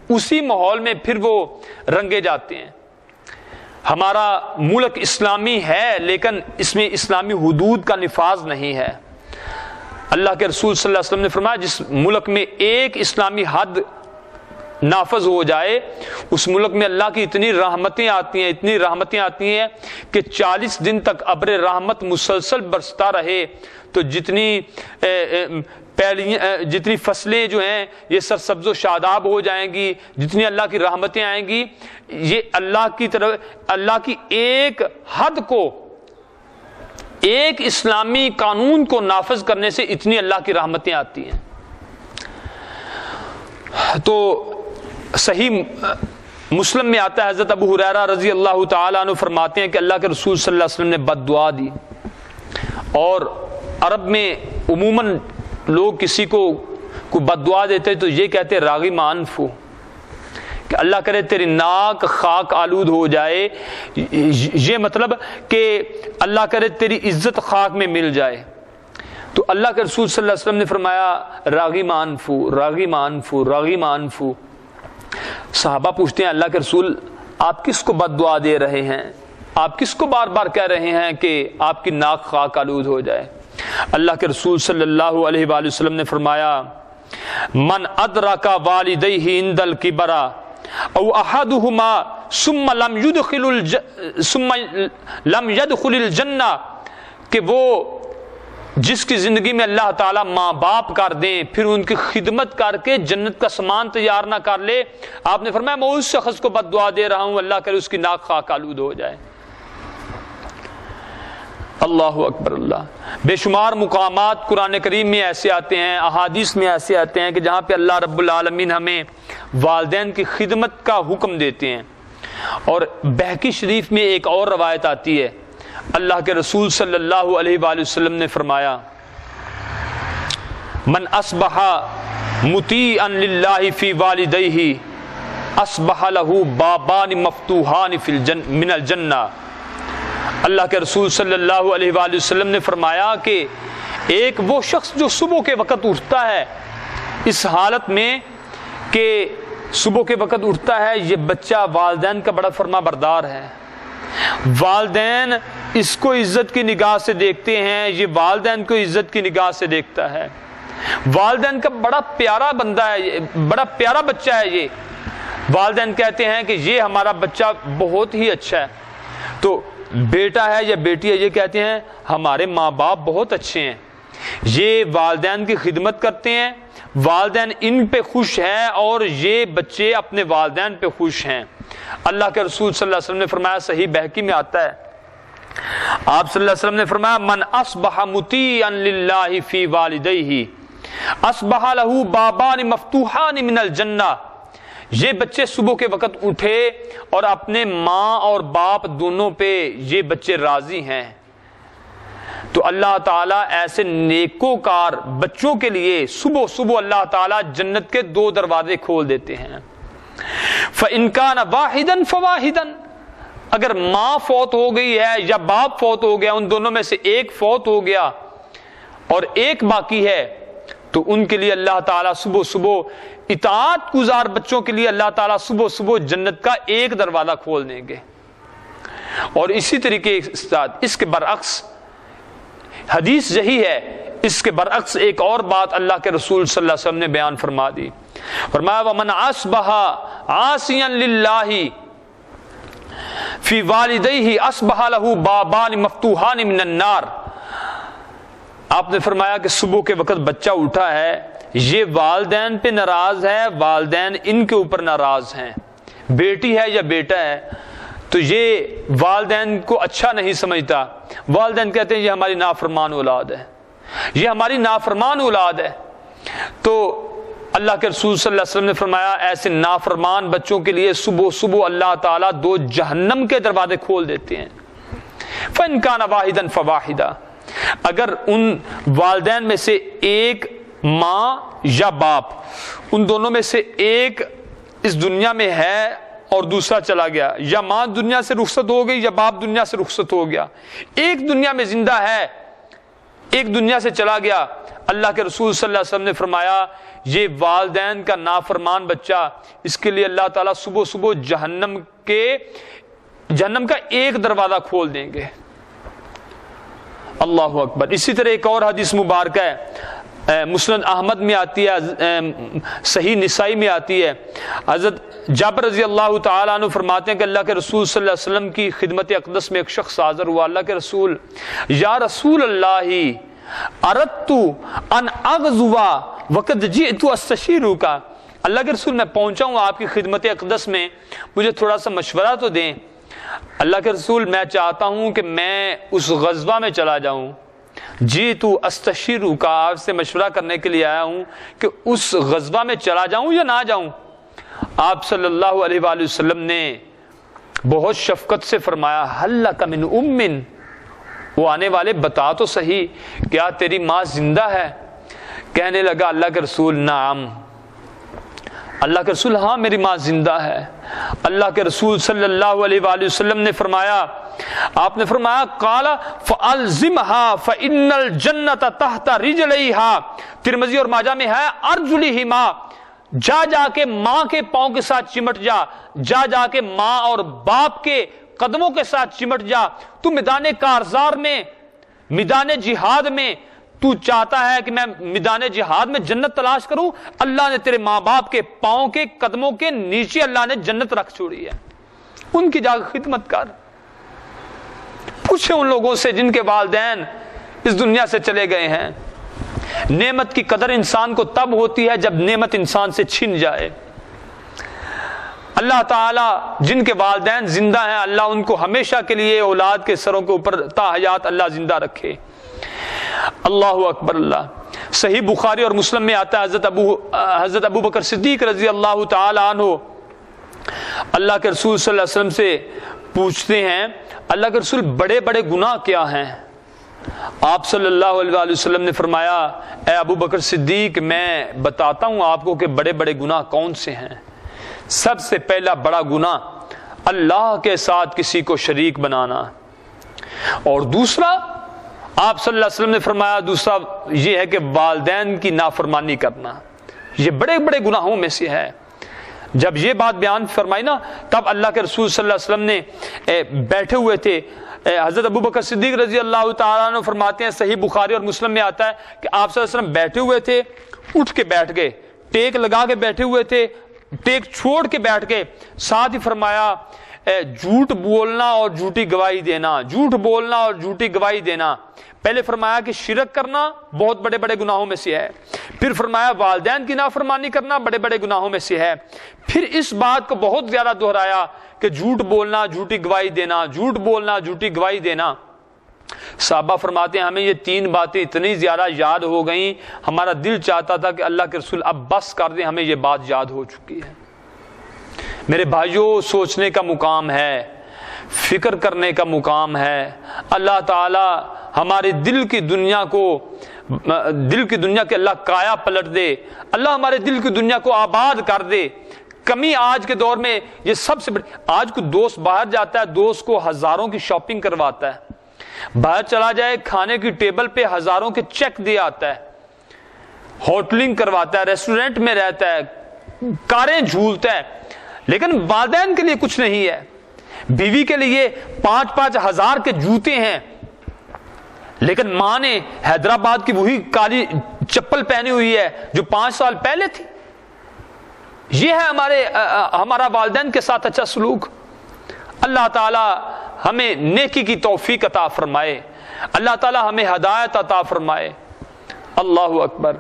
Speaker 2: اسی ماحول میں پھر وہ رنگے جاتے ہیں۔ ہمارا ملک اسلامی ہے لیکن اس میں اسلامی حدود کا نفاذ نہیں ہے۔ اللہ کے رسول صلی اللہ علیہ وسلم نے فرمایا جس ملک میں ایک اسلامی حد نافذ ہو جائے اس ملک میں اللہ کی اتنی رحمتیں آتی ہیں کہ 40 دن تک ابر رحمت مسلسل برستا رہے، تو جتنی فصلیں جو ہیں یہ سرسبز و شاداب ہو جائیں گی، جتنی اللہ کی رحمتیں آئیں گی، یہ اللہ کی ایک حد کو، ایک اسلامی قانون کو نافذ کرنے سے اتنی اللہ کی رحمتیں آتی ہیں۔ تو صحیح مسلم میں آتا ہے، حضرت ابو ہریرہ رضی اللہ تعالیٰ عنہ فرماتے ہیں کہ اللہ کے رسول صلی اللہ علیہ وسلم نے بد دعا دی، اور عرب میں عموماً لوگ کسی کو کوئی بد دعا دیتے تو یہ کہتے راغم انفو، کہ اللہ کرے تیری ناک خاک آلود ہو جائے، یہ مطلب کہ اللہ کرے تیری عزت خاک میں مل جائے۔ تو اللہ کے رسول صلی اللہ علیہ وسلم نے فرمایا راغم انفو، راغم انفو، راغم انفو۔ صحابہ پوچھتے ہیں اللہ کے رسول آپ کس کو بد دعا دے رہے ہیں؟ آپ کس کو بار بار کہہ رہے ہیں کہ آپ کی ناک خاک آلود ہو جائے؟ اللہ کے رسول صلی اللہ علیہ وآلہ وسلم نے فرمایا من ادرک والدیہ عند الکبر او احدہما ثم لم يدخل الجنہ، کہ وہ جس کی زندگی میں اللہ تعالیٰ ماں باپ کر دیں پھر ان کی خدمت کر کے جنت کا سامان تیار نہ کر لے، آپ نے فرمایا میں اس شخص کو بد دعا دے رہا ہوں اللہ کرے اس کی ناک خاک آلود ہو جائے۔ اللہ اکبر اللہ۔ بے شمار مقامات قرآن کریم میں ایسے آتے ہیں، احادیث میں ایسے آتے ہیں کہ جہاں پہ اللہ رب العالمین ہمیں والدین کی خدمت کا حکم دیتے ہیں۔ اور بہقی شریف میں ایک اور روایت آتی ہے، اللہ کے رسول صلی اللہ علیہ وآلہ وسلم نے فرمایا من اصبح مطیعا للہ فی والدیہ اصبح لہ بابان مفتوحان من الجنہ۔ اللہ کے رسول صلی اللہ علیہ وآلہ وسلم نے فرمایا کہ ایک وہ شخص جو صبح کے وقت اٹھتا ہے اس حالت میں کہ صبح کے وقت اٹھتا ہے، یہ بچہ والدین کا بڑا فرما بردار ہے، والدین اس کو عزت کی نگاہ سے دیکھتے ہیں، یہ والدین کو عزت کی نگاہ سے دیکھتا ہے، والدین کا بڑا پیارا بندہ ہے، بڑا پیارا بچہ ہے یہ، والدین کہتے ہیں کہ یہ ہمارا بچہ بہت ہی اچھا ہے، تو بیٹا ہے یا بیٹی ہے یہ کہتے ہیں ہمارے ماں باپ بہت اچھے ہیں، یہ والدین کی خدمت کرتے ہیں، والدین ان پہ خوش ہیں اور یہ بچے اپنے والدین پہ خوش ہیں۔ اللہ کے رسول صلی اللہ علیہ وسلم نے فرمایا، صحیح بہقی میں آتا ہے، آپ صلی اللہ علیہ وسلم نے فرمایا من اصبح مطیعا للہ فی والدیہ اصبح لہ بابان مفتوحان من الجنہ۔ یہ بچے صبح کے وقت اٹھے اور اپنے ماں اور باپ دونوں پہ یہ بچے راضی ہیں، تو اللہ تعالیٰ ایسے نیکوکار بچوں کے لیے صبح صبح اللہ تعالیٰ جنت کے 2 دروازے کھول دیتے ہیں۔ فَإِن كَانَ وَاحِدًا فَوَاحِدًا، اگر ماں فوت ہو گئی ہے یا باپ فوت ہو گیا، ان دونوں میں سے ایک فوت ہو گیا اور ایک باقی ہے، تو ان کے لیے اللہ تعالیٰ صبح صبح اطاعت گزار بچوں کے لیے اللہ تعالیٰ صبح صبح جنت کا ایک دروازہ کھول دیں گے۔ اور اسی طریقے اس کے برعکس حدیث یہی ہے، اس کے برعکس ایک اور بات اللہ کے رسول صلی اللہ علیہ وسلم نے بیان فرما دی، فرمایا وَمَنْ أَصْبَحَ عَاصِيًا لِلَّهِ فِي وَالِدَيْهِ أَصْبَحَ لَهُ بَابَانِ مَفْتُوحَانِ مِنَ النَّارِ۔ آپ نے فرمایا کہ صبح کے وقت بچہ اٹھا ہے، یہ والدین پہ ناراض ہے، والدین ان کے اوپر ناراض ہیں، بیٹی ہے یا بیٹا ہے تو یہ والدین کو اچھا نہیں سمجھتا، والدین کہتے ہیں یہ ہماری نافرمان اولاد ہے، یہ ہماری نافرمان اولاد ہے، تو اللہ کے رسول صلی اللہ علیہ وسلم نے فرمایا ایسے نافرمان بچوں کے لیے صبح صبح اللہ تعالیٰ 2 جہنم کے دروازے کھول دیتے ہیں۔ فَإِن كَانَ وَاحِدًا فَوَاحِدًا، اگر ان والدین میں سے ایک ماں یا باپ، ان دونوں میں سے ایک اس دنیا میں ہے اور دوسرا چلا گیا، یا ماں دنیا سے رخصت ہو گئی یا باپ دنیا سے رخصت ہو گیا، ایک دنیا میں زندہ ہے ایک دنیا سے چلا گیا، اللہ کے رسول صلی اللہ علیہ وسلم نے فرمایا یہ والدین کا نافرمان بچہ، اس کے لیے اللہ تعالیٰ صبح صبح جہنم کا ایک دروازہ کھول دیں گے۔ اللہ اکبر۔ اسی طرح ایک اور حدیث مبارکہ ہے، مسند احمد میں آتی ہے، صحیح نسائی میں آتی ہے، حضرت جابر رضی اللہ تعالیٰ عنہ فرماتے ہیں کہ اللہ کے رسول صلی اللہ علیہ وسلم کی خدمت اقدس میں ایک شخص حاضر ہوا، اللہ کے رسول، یا رسول اللہ اردت ان اغزو وقد جئت استشیرک، اللہ کے رسول میں پہنچا ہوں آپ کی خدمت اقدس میں، مجھے تھوڑا سا مشورہ تو دیں۔ اللہ کے رسول میں چاہتا ہوں کہ میں اس غزوہ میں چلا جاؤں، جی تو استشیرو کا، آپ سے مشورہ کرنے کے لیے آیا ہوں کہ اس غزوہ میں چلا جاؤں یا نہ جاؤں۔ آپ صلی اللہ علیہ وآلہ وسلم نے بہت شفقت سے فرمایا حل لک من ام، وہ آنے والے بتا تو صحیح کیا تیری ماں زندہ ہے؟ کہنے لگا اللہ کے رسول نعم، اللہ کے رسول ہاں میری ماں زندہ ہے۔ اللہ کے رسول صلی اللہ علیہ وآلہ وسلم نے فرمایا، آپ نے فرمایا قال فالزمها فان الجنۃ تحت رجلیها، ترمذی اور ماجہ میں ہے ارجلہما، جا کے ماں کے پاؤں کے ساتھ چمٹ جا کے ماں اور باپ کے قدموں کے ساتھ چمٹ جا. تو میدان کارزار میں، میدان جہاد میں تو چاہتا ہے کہ میں میدان جہاد میں جنت تلاش کروں، اللہ نے تیرے ماں باپ کے پاؤں کے قدموں کے نیچے اللہ نے جنت رکھ چھوڑی ہے. ان کی جا کے خدمت کر. پوچھے ان لوگوں سے جن کے والدین اس دنیا سے چلے گئے ہیں. نعمت کی قدر انسان کو تب ہوتی ہے جب نعمت انسان سے چھن جائے. اللہ تعالیٰ جن کے والدین زندہ ہیں، اللہ ان کو ہمیشہ کے لیے اولاد کے سروں کے اوپر تا حیات اللہ زندہ رکھے. اللہ اکبر. اللہ صحیح بخاری اور مسلم میں آتا ہے، حضرت ابو بکر صدیق رضی اللہ تعالی عنہ اللہ کے رسول صلی اللہ علیہ وسلم سے پوچھتے ہیں، اللہ کے رسول بڑے بڑے گناہ کیا ہیں؟ آپ صلی اللہ علیہ وسلم نے فرمایا، اے ابو بکر صدیق میں بتاتا ہوں آپ کو کہ بڑے بڑے گناہ کون سے ہیں. سب سے پہلا بڑا گناہ اللہ کے ساتھ کسی کو شریک بنانا، اور دوسرا آپ صلی اللہ علیہ وسلم نے فرمایا دوسرا یہ ہے کہ والدین کی نافرمانی کرنا. یہ بڑے بڑے گناہوں میں سے ہے. جب یہ بات بیان فرمائی نا، تب اللہ کے رسول صلی اللہ علیہ وسلم نے بیٹھے ہوئے تھے. حضرت ابو بکر صدیق رضی اللہ تعالیٰ عنہ فرماتے ہیں، صحیح بخاری اور مسلم میں آتا ہے کہ آپ صلی اللہ علیہ وسلم بیٹھے ہوئے تھے، اٹھ کے بیٹھ گئے، ٹیک لگا کے بیٹھے ہوئے تھے، ٹیک چھوڑ کے بیٹھ گئے. ساتھ ہی فرمایا جھوٹ بولنا اور جھوٹی گواہی دینا، جھوٹ بولنا اور جھوٹی گواہی دینا. پہلے فرمایا کہ شرک کرنا بہت بڑے بڑے گناہوں میں سے ہے، پھر فرمایا والدین کی نافرمانی کرنا بڑے بڑے گناہوں میں سے ہے، پھر اس بات کو بہت زیادہ دہرایا کہ جھوٹ بولنا جھوٹی گواہی دینا، جھوٹ بولنا جھوٹی گواہی دینا. صحابہ فرماتے ہیں ہمیں یہ تین باتیں اتنی زیادہ یاد ہو گئیں، ہمارا دل چاہتا تھا کہ اللہ کے رسول اب بس کر دیں، ہمیں یہ بات یاد ہو چکی ہے. میرے بھائیوں، سوچنے کا مقام ہے، فکر کرنے کا مقام ہے. اللہ تعالی ہمارے دل کی دنیا کے اللہ کایا پلٹ دے. اللہ ہمارے دل کی دنیا کو آباد کر دے. کمی آج کے دور میں یہ سب سے بڑی. آج کوئی دوست باہر جاتا ہے، دوست کو ہزاروں کی شاپنگ کرواتا ہے، باہر چلا جائے کھانے کی ٹیبل پہ ہزاروں کے چیک دے آتا ہے، ہوٹلنگ کرواتا ہے، ریسٹورنٹ میں رہتا ہے، کاریں جھولتا ہے، لیکن والدین کے لیے کچھ نہیں ہے. بیوی کے لیے 5-5 ہزار کے جوتے ہیں، لیکن ماں نے حیدرآباد کی وہی کالی چپل پہنی ہوئی ہے جو 5 سال پہلے تھی. یہ ہے ہمارا والدین کے ساتھ اچھا سلوک. اللہ تعالی ہمیں نیکی کی توفیق عطا فرمائے، اللہ تعالی ہمیں ہدایت عطا فرمائے. اللہ اکبر.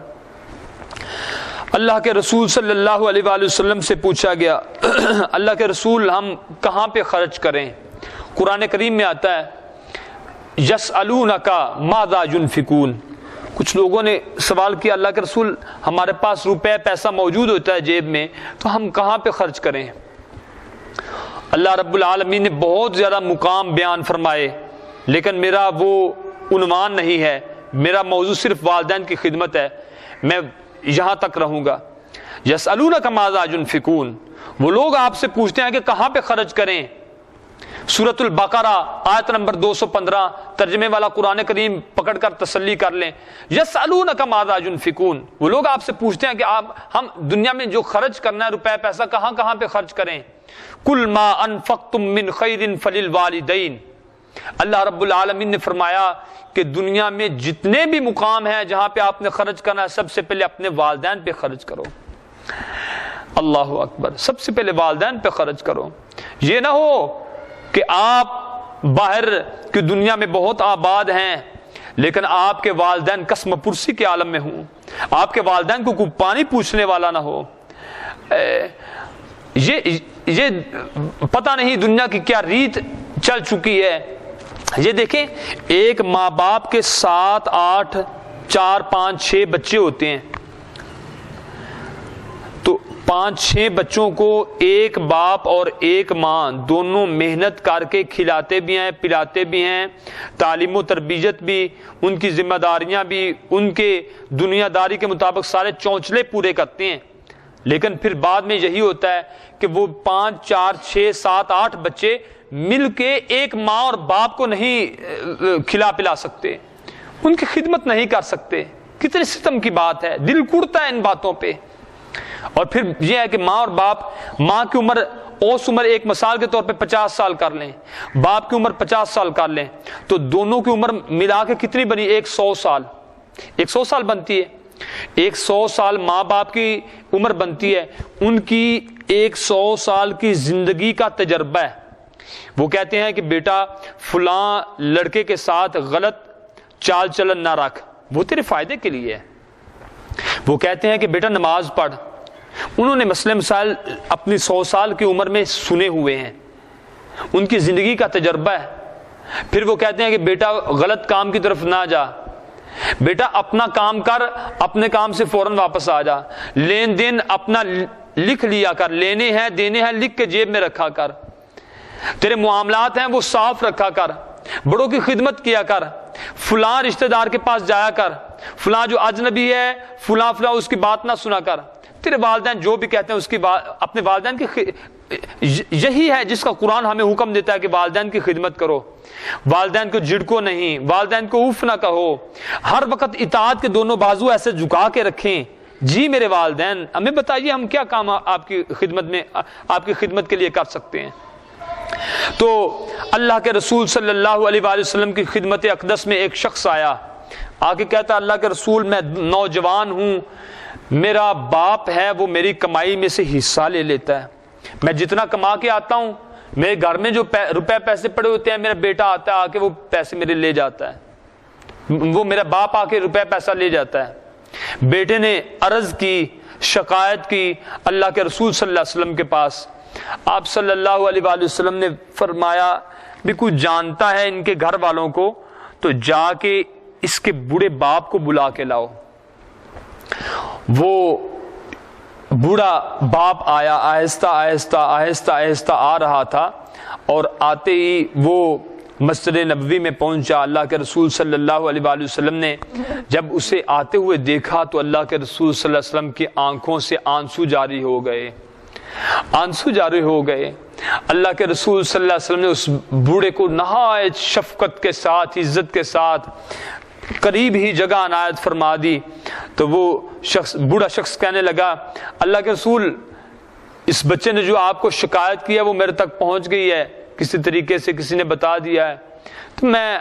Speaker 2: اللہ کے رسول صلی اللہ علیہ وآلہ وسلم سے پوچھا گیا، اللہ کے رسول ہم کہاں پہ خرچ کریں؟ قرآن کریم میں آتا ہے یسألونک ماذا ينفقون. کچھ لوگوں نے سوال کیا، اللہ کے رسول ہمارے پاس روپے پیسہ موجود ہوتا ہے جیب میں، تو ہم کہاں پہ خرچ کریں؟ اللہ رب العالمین نے بہت زیادہ مقام بیان فرمائے، لیکن میرا وہ عنوان نہیں ہے، میرا موضوع صرف والدین کی خدمت ہے، میں یہاں تک رہوں گا. یسألونک ماذا ينفقون، وہ لوگ آپ سے پوچھتے ہیں کہ کہاں پہ خرچ کریں. سورۃ البقرہ آیت نمبر 215 ترجمے والا قرآن کریم پکڑ کر تسلی کر لیں. یسألونک ماذا ينفقون، وہ لوگ آپ سے پوچھتے ہیں کہ ہم دنیا میں جو خرچ کرنا ہے روپے پیسہ کہاں کہاں پہ خرچ کریں. کل ما انفقتم من خیر فللوالدین. اللہ رب العالمین نے فرمایا کہ دنیا میں جتنے بھی مقام ہیں جہاں پہ آپ نے خرچ کرنا ہے، سب سے پہلے اپنے والدین پہ خرچ کرو. اللہ اکبر. سب سے پہلے والدین پہ خرچ کرو. یہ نہ ہو کہ آپ باہر کی دنیا میں بہت آباد ہیں لیکن آپ کے والدین قسم پرسی کے عالم میں ہوں، آپ کے والدین کو کوئی پانی پوچھنے والا نہ ہو. یہ پتہ نہیں دنیا کی کیا ریت چل چکی ہے. یہ دیکھیں، ایک ماں باپ کے 7 8 4 5 6 بچے ہوتے ہیں، تو 5 6 بچوں کو ایک باپ اور ایک ماں دونوں محنت کر کے کھلاتے بھی ہیں، پلاتے بھی ہیں، تعلیم و تربیت بھی، ان کی ذمہ داریاں بھی، ان کے دنیا داری کے مطابق سارے چونچلے پورے کرتے ہیں. لیکن پھر بعد میں یہی ہوتا ہے کہ وہ 5 4 6 7 8 بچے مل کے ایک ماں اور باپ کو نہیں کھلا پلا سکتے، ان کی خدمت نہیں کر سکتے. کتنے ستم کی بات ہے، دل کڑتا ہے ان باتوں پہ. اور پھر یہ ہے کہ ماں اور باپ، ماں کی عمر اوس عمر ایک مثال کے طور پہ 50 سال کر لیں، باپ کی عمر 50 سال کر لیں، تو دونوں کی عمر ملا کے کتنی بنی؟ 100 سال، 100 سال بنتی ہے۔ 100 سال ماں باپ کی عمر بنتی ہے، ان کی 100 سال کی زندگی کا تجربہ ہے۔ وہ کہتے ہیں کہ بیٹا فلاں لڑکے کے ساتھ غلط چال چلن نہ رکھ، وہ تیرے فائدے کے لیے ہے۔ وہ کہتے ہیں کہ بیٹا نماز پڑھ، انہوں نے مسئلے مسائل اپنی 100 سال کی عمر میں سنے ہوئے ہیں، ان کی زندگی کا تجربہ ہے۔ پھر وہ کہتے ہیں کہ بیٹا غلط کام کی طرف نہ جا، بیٹا اپنا کام کر، اپنے کام سے فوراً واپس آ جا، لین دین اپنا لکھ لیا کر، لینے ہیں دینے ہیں لکھ کے جیب میں رکھا کر، تیرے معاملات ہیں وہ صاف رکھا کر، بڑوں کی خدمت کیا کر، فلاں رشتہ دار کے پاس جایا کر، فلاں جو اجنبی ہے فلاں اس کی بات نہ سنا کر، تیرے والدین جو بھی کہتے ہیں اس کی بات، اپنے والدین کی یہی ہے جس کا قرآن ہمیں حکم دیتا ہے کہ والدین کی خدمت کرو، والدین کو جھڑکو نہیں، والدین کو اف نہ کہو، ہر وقت اطاعت کے دونوں بازو ایسے جھکا کے رکھیں۔ جی میرے والدین ہمیں بتائیے ہم کیا کام آپ کی خدمت میں، آپ کی خدمت کے لیے کر سکتے ہیں۔ تو اللہ کے رسول صلی اللہ علیہ وآلہ وسلم کی خدمت اقدس میں ایک شخص آیا، آ کے کہتا اللہ کے رسول میں نوجوان ہوں، میرا باپ ہے وہ میری کمائی میں سے حصہ لے لیتا ہے، میں جتنا کما کے آتا ہوں میرے گھر میں جو روپے پیسے پڑے ہوتے ہیں میرا بیٹا آتا ہے آ کے وہ پیسے میرے لے جاتا ہے، وہ میرا باپ آ کے روپے پیسہ لے جاتا ہے۔ بیٹے نے عرض کی، شکایت کی اللہ کے رسول صلی اللہ علیہ وسلم کے پاس۔ آپ صلی اللہ علیہ وآلہ وسلم نے فرمایا بھی کوئی جانتا ہے ان کے گھر والوں کو تو جا کے اس کے بوڑھے باپ کو بلا کے لاؤ۔ وہ بوڑھا باپ آیا، آہستہ آہستہ آہستہ آہستہ آ رہا تھا، اور آتے ہی وہ مسجد نبوی میں پہنچا۔ اللہ کے رسول صلی اللہ علیہ وآلہ وسلم نے جب اسے آتے ہوئے دیکھا تو اللہ کے رسول صلی اللہ علیہ وسلم کی آنکھوں سے آنسو جاری ہو گئے، آنسو جاری ہو گئے۔ اللہ کے رسول صلی اللہ علیہ وسلم نے اس بوڑھے کو نہایت شفقت کے ساتھ، عزت کے ساتھ قریب ہی جگہ عنایت فرما دی۔ تو وہ شخص، بوڑھا شخص کہنے لگا اللہ کے رسول اس بچے نے جو آپ کو شکایت کی ہے وہ میرے تک پہنچ گئی ہے، کسی طریقے سے کسی نے بتا دیا ہے، تو میں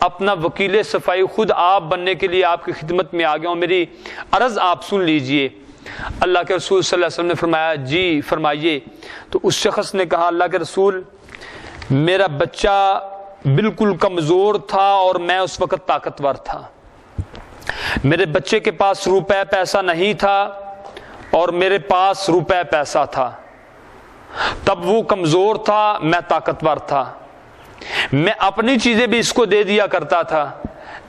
Speaker 2: اپنا وکیل صفائی خود آپ بننے کے لیے آپ کی خدمت میں آ گیا ہوں، میری عرض آپ سن لیجئے۔ اللہ کے رسول صلی اللہ علیہ وسلم نے فرمایا جی فرمائیے۔ تو اس شخص نے کہا اللہ کے رسول میرا بچہ بالکل کمزور تھا اور میں اس وقت طاقتور تھا، میرے بچے کے پاس روپے پیسہ نہیں تھا اور میرے پاس روپے پیسہ تھا، تب وہ کمزور تھا میں طاقتور تھا، میں اپنی چیزیں بھی اس کو دے دیا کرتا تھا،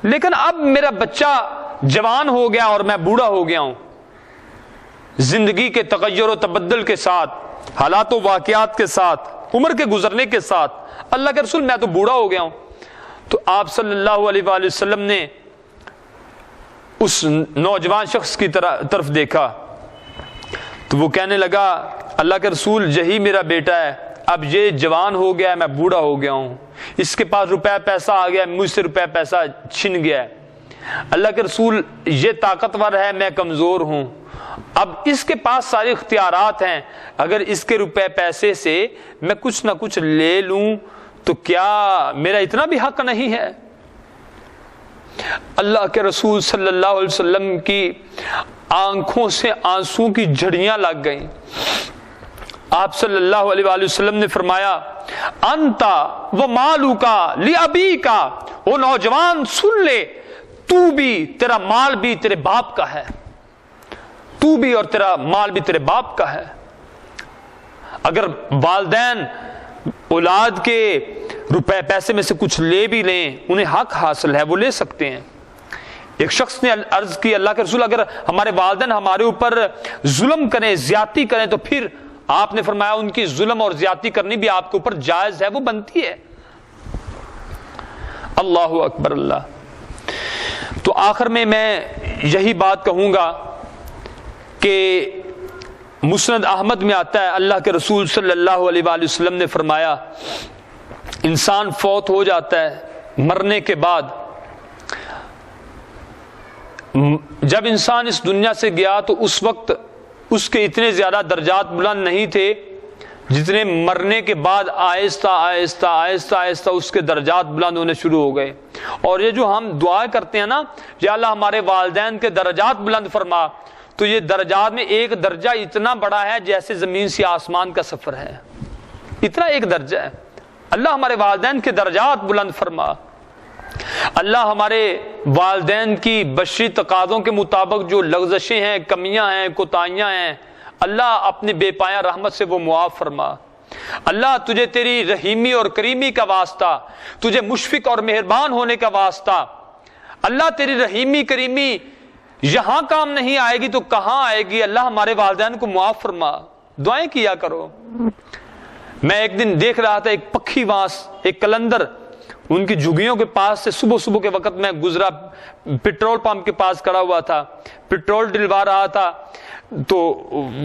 Speaker 2: لیکن اب میرا بچہ جوان ہو گیا اور میں بوڑھا ہو گیا ہوں، زندگی کے تغیر و تبدل کے ساتھ، حالات و واقعات کے ساتھ، عمر کے گزرنے کے ساتھ اللہ کے رسول میں تو بوڑھا ہو گیا ہوں۔ تو آپ صلی اللہ علیہ وآلہ وسلم نے اس نوجوان شخص کی طرف دیکھا تو وہ کہنے لگا اللہ کے رسول یہی میرا بیٹا ہے، اب یہ جوان ہو گیا ہے میں بوڑھا ہو گیا ہوں، اس کے پاس روپے پیسہ آ گیا، مجھ سے روپے پیسہ چھن گیا ہے، اللہ کے رسول یہ طاقتور ہے میں کمزور ہوں، اب اس کے پاس سارے اختیارات ہیں، اگر اس کے روپے پیسے سے میں کچھ نہ کچھ لے لوں تو کیا میرا اتنا بھی حق نہیں ہے؟ اللہ کے رسول صلی اللہ علیہ وسلم کی آنکھوں سے آنسو کی جھڑیاں لگ گئیں۔ آپ صلی اللہ علیہ وآلہ وسلم نے فرمایا انتا و مالوکا لابیکا، وہ نوجوان سن لے، تو بھی تیرا مال بھی تیرے باپ کا ہے، تو بھی اور تیرا مال بھی تیرے باپ کا ہے۔ اگر والدین اولاد کے روپے پیسے میں سے کچھ لے بھی لیں، انہیں حق حاصل ہے، وہ لے سکتے ہیں۔ ایک شخص نے عرض کی اللہ کے رسول اگر ہمارے والدین ہمارے اوپر ظلم کریں، زیادتی کریں، تو پھر آپ نے فرمایا ان کی ظلم اور زیادتی کرنی بھی آپ کے اوپر جائز ہے، وہ بنتی ہے۔ اللہ اکبر اللہ۔ تو آخر میں یہی بات کہوں گا کہ مسند احمد میں آتا ہے اللہ کے رسول صلی اللہ علیہ وآلہ وسلم نے فرمایا انسان فوت ہو جاتا ہے، مرنے کے بعد جب انسان اس دنیا سے گیا تو اس وقت اس کے اتنے زیادہ درجات بلند نہیں تھے جتنے مرنے کے بعد آہستہ آہستہ آہستہ آہستہ اس کے درجات بلند ہونے شروع ہو گئے. اور یہ جو ہم دعا کرتے ہیں نا، یا اللہ ہمارے والدین کے درجات بلند فرما، تو یہ درجات میں ایک درجہ اتنا بڑا ہے جیسے زمین سے آسمان کا سفر ہے، اتنا ایک درجہ ہے. اللہ ہمارے والدین کے درجات بلند فرما. اللہ ہمارے والدین کی بشری تقاضوں کے مطابق جو لغزشیں ہیں، کمیاں ہیں، کوتاہیاں ہیں، اللہ اپنے بے پایہ رحمت سے وہ معاف فرما. اللہ تجھے تیری رحیمی اور کریمی کا واسطہ، تجھے مشفق اور مہربان ہونے کا واسطہ، اللہ تیری رحیمی کریمی یہاں کام نہیں آئے گی تو کہاں آئے گی؟ اللہ ہمارے والدین کو معاف فرما. دعائیں کیا کرو. میں ایک دن دیکھ رہا تھا ایک پکھی واس، ایک کلندر، ان کی جھگیوں کے پاس سے صبح کے وقت میں گزرا، پیٹرول پمپ کے پاس کھڑا ہوا تھا، پیٹرول ڈلوا رہا تھا، تو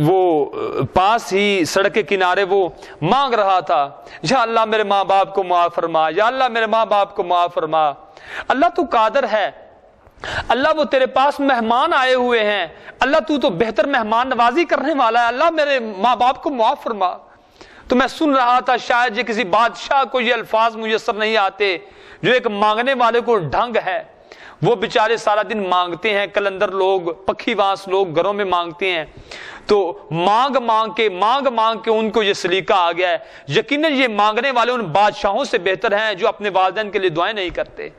Speaker 2: وہ پاس ہی سڑک کے کنارے وہ مانگ رہا تھا، یا اللہ میرے ماں باپ کو معاف فرما، یا اللہ میرے ماں باپ کو معاف فرما. اللہ تو قادر ہے، اللہ وہ تیرے پاس مہمان آئے ہوئے ہیں، اللہ تو بہتر مہمان نوازی کرنے والا ہے، اللہ میرے ماں باپ کو معاف فرما. تو میں سن رہا تھا، شاید یہ کسی بادشاہ کو یہ الفاظ میسر نہیں آتے، جو ایک مانگنے والے کو ڈھنگ ہے. وہ بیچارے سارا دن مانگتے ہیں، کلندر لوگ، پکھی واس لوگ گھروں میں مانگتے ہیں، تو مانگ کے ان کو یہ سلیقہ آ گیا ہے. یقیناً یہ مانگنے والے ان بادشاہوں سے بہتر ہیں جو اپنے والدین کے لیے دعائیں نہیں کرتے.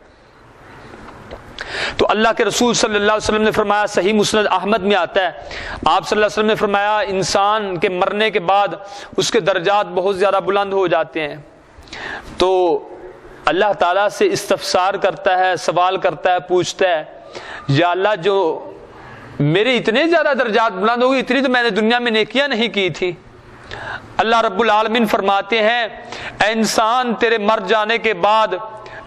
Speaker 2: تو اللہ کے رسول صلی اللہ علیہ وسلم نے فرمایا، صحیح مسند احمد میں آتا ہے، آپ صلی اللہ علیہ وسلم نے فرمایا انسان کے مرنے کے بعد اس کے درجات بہت زیادہ بلند ہو جاتے ہیں. تو اللہ تعالیٰ سے استفسار کرتا ہے، سوال کرتا ہے، پوچھتا ہے، یا اللہ جو میرے اتنے زیادہ درجات بلند ہو گئی، اتنی تو میں نے دنیا میں نیکیاں نہیں کی تھی. اللہ رب العالمین فرماتے ہیں، اے انسان، تیرے مر جانے کے بعد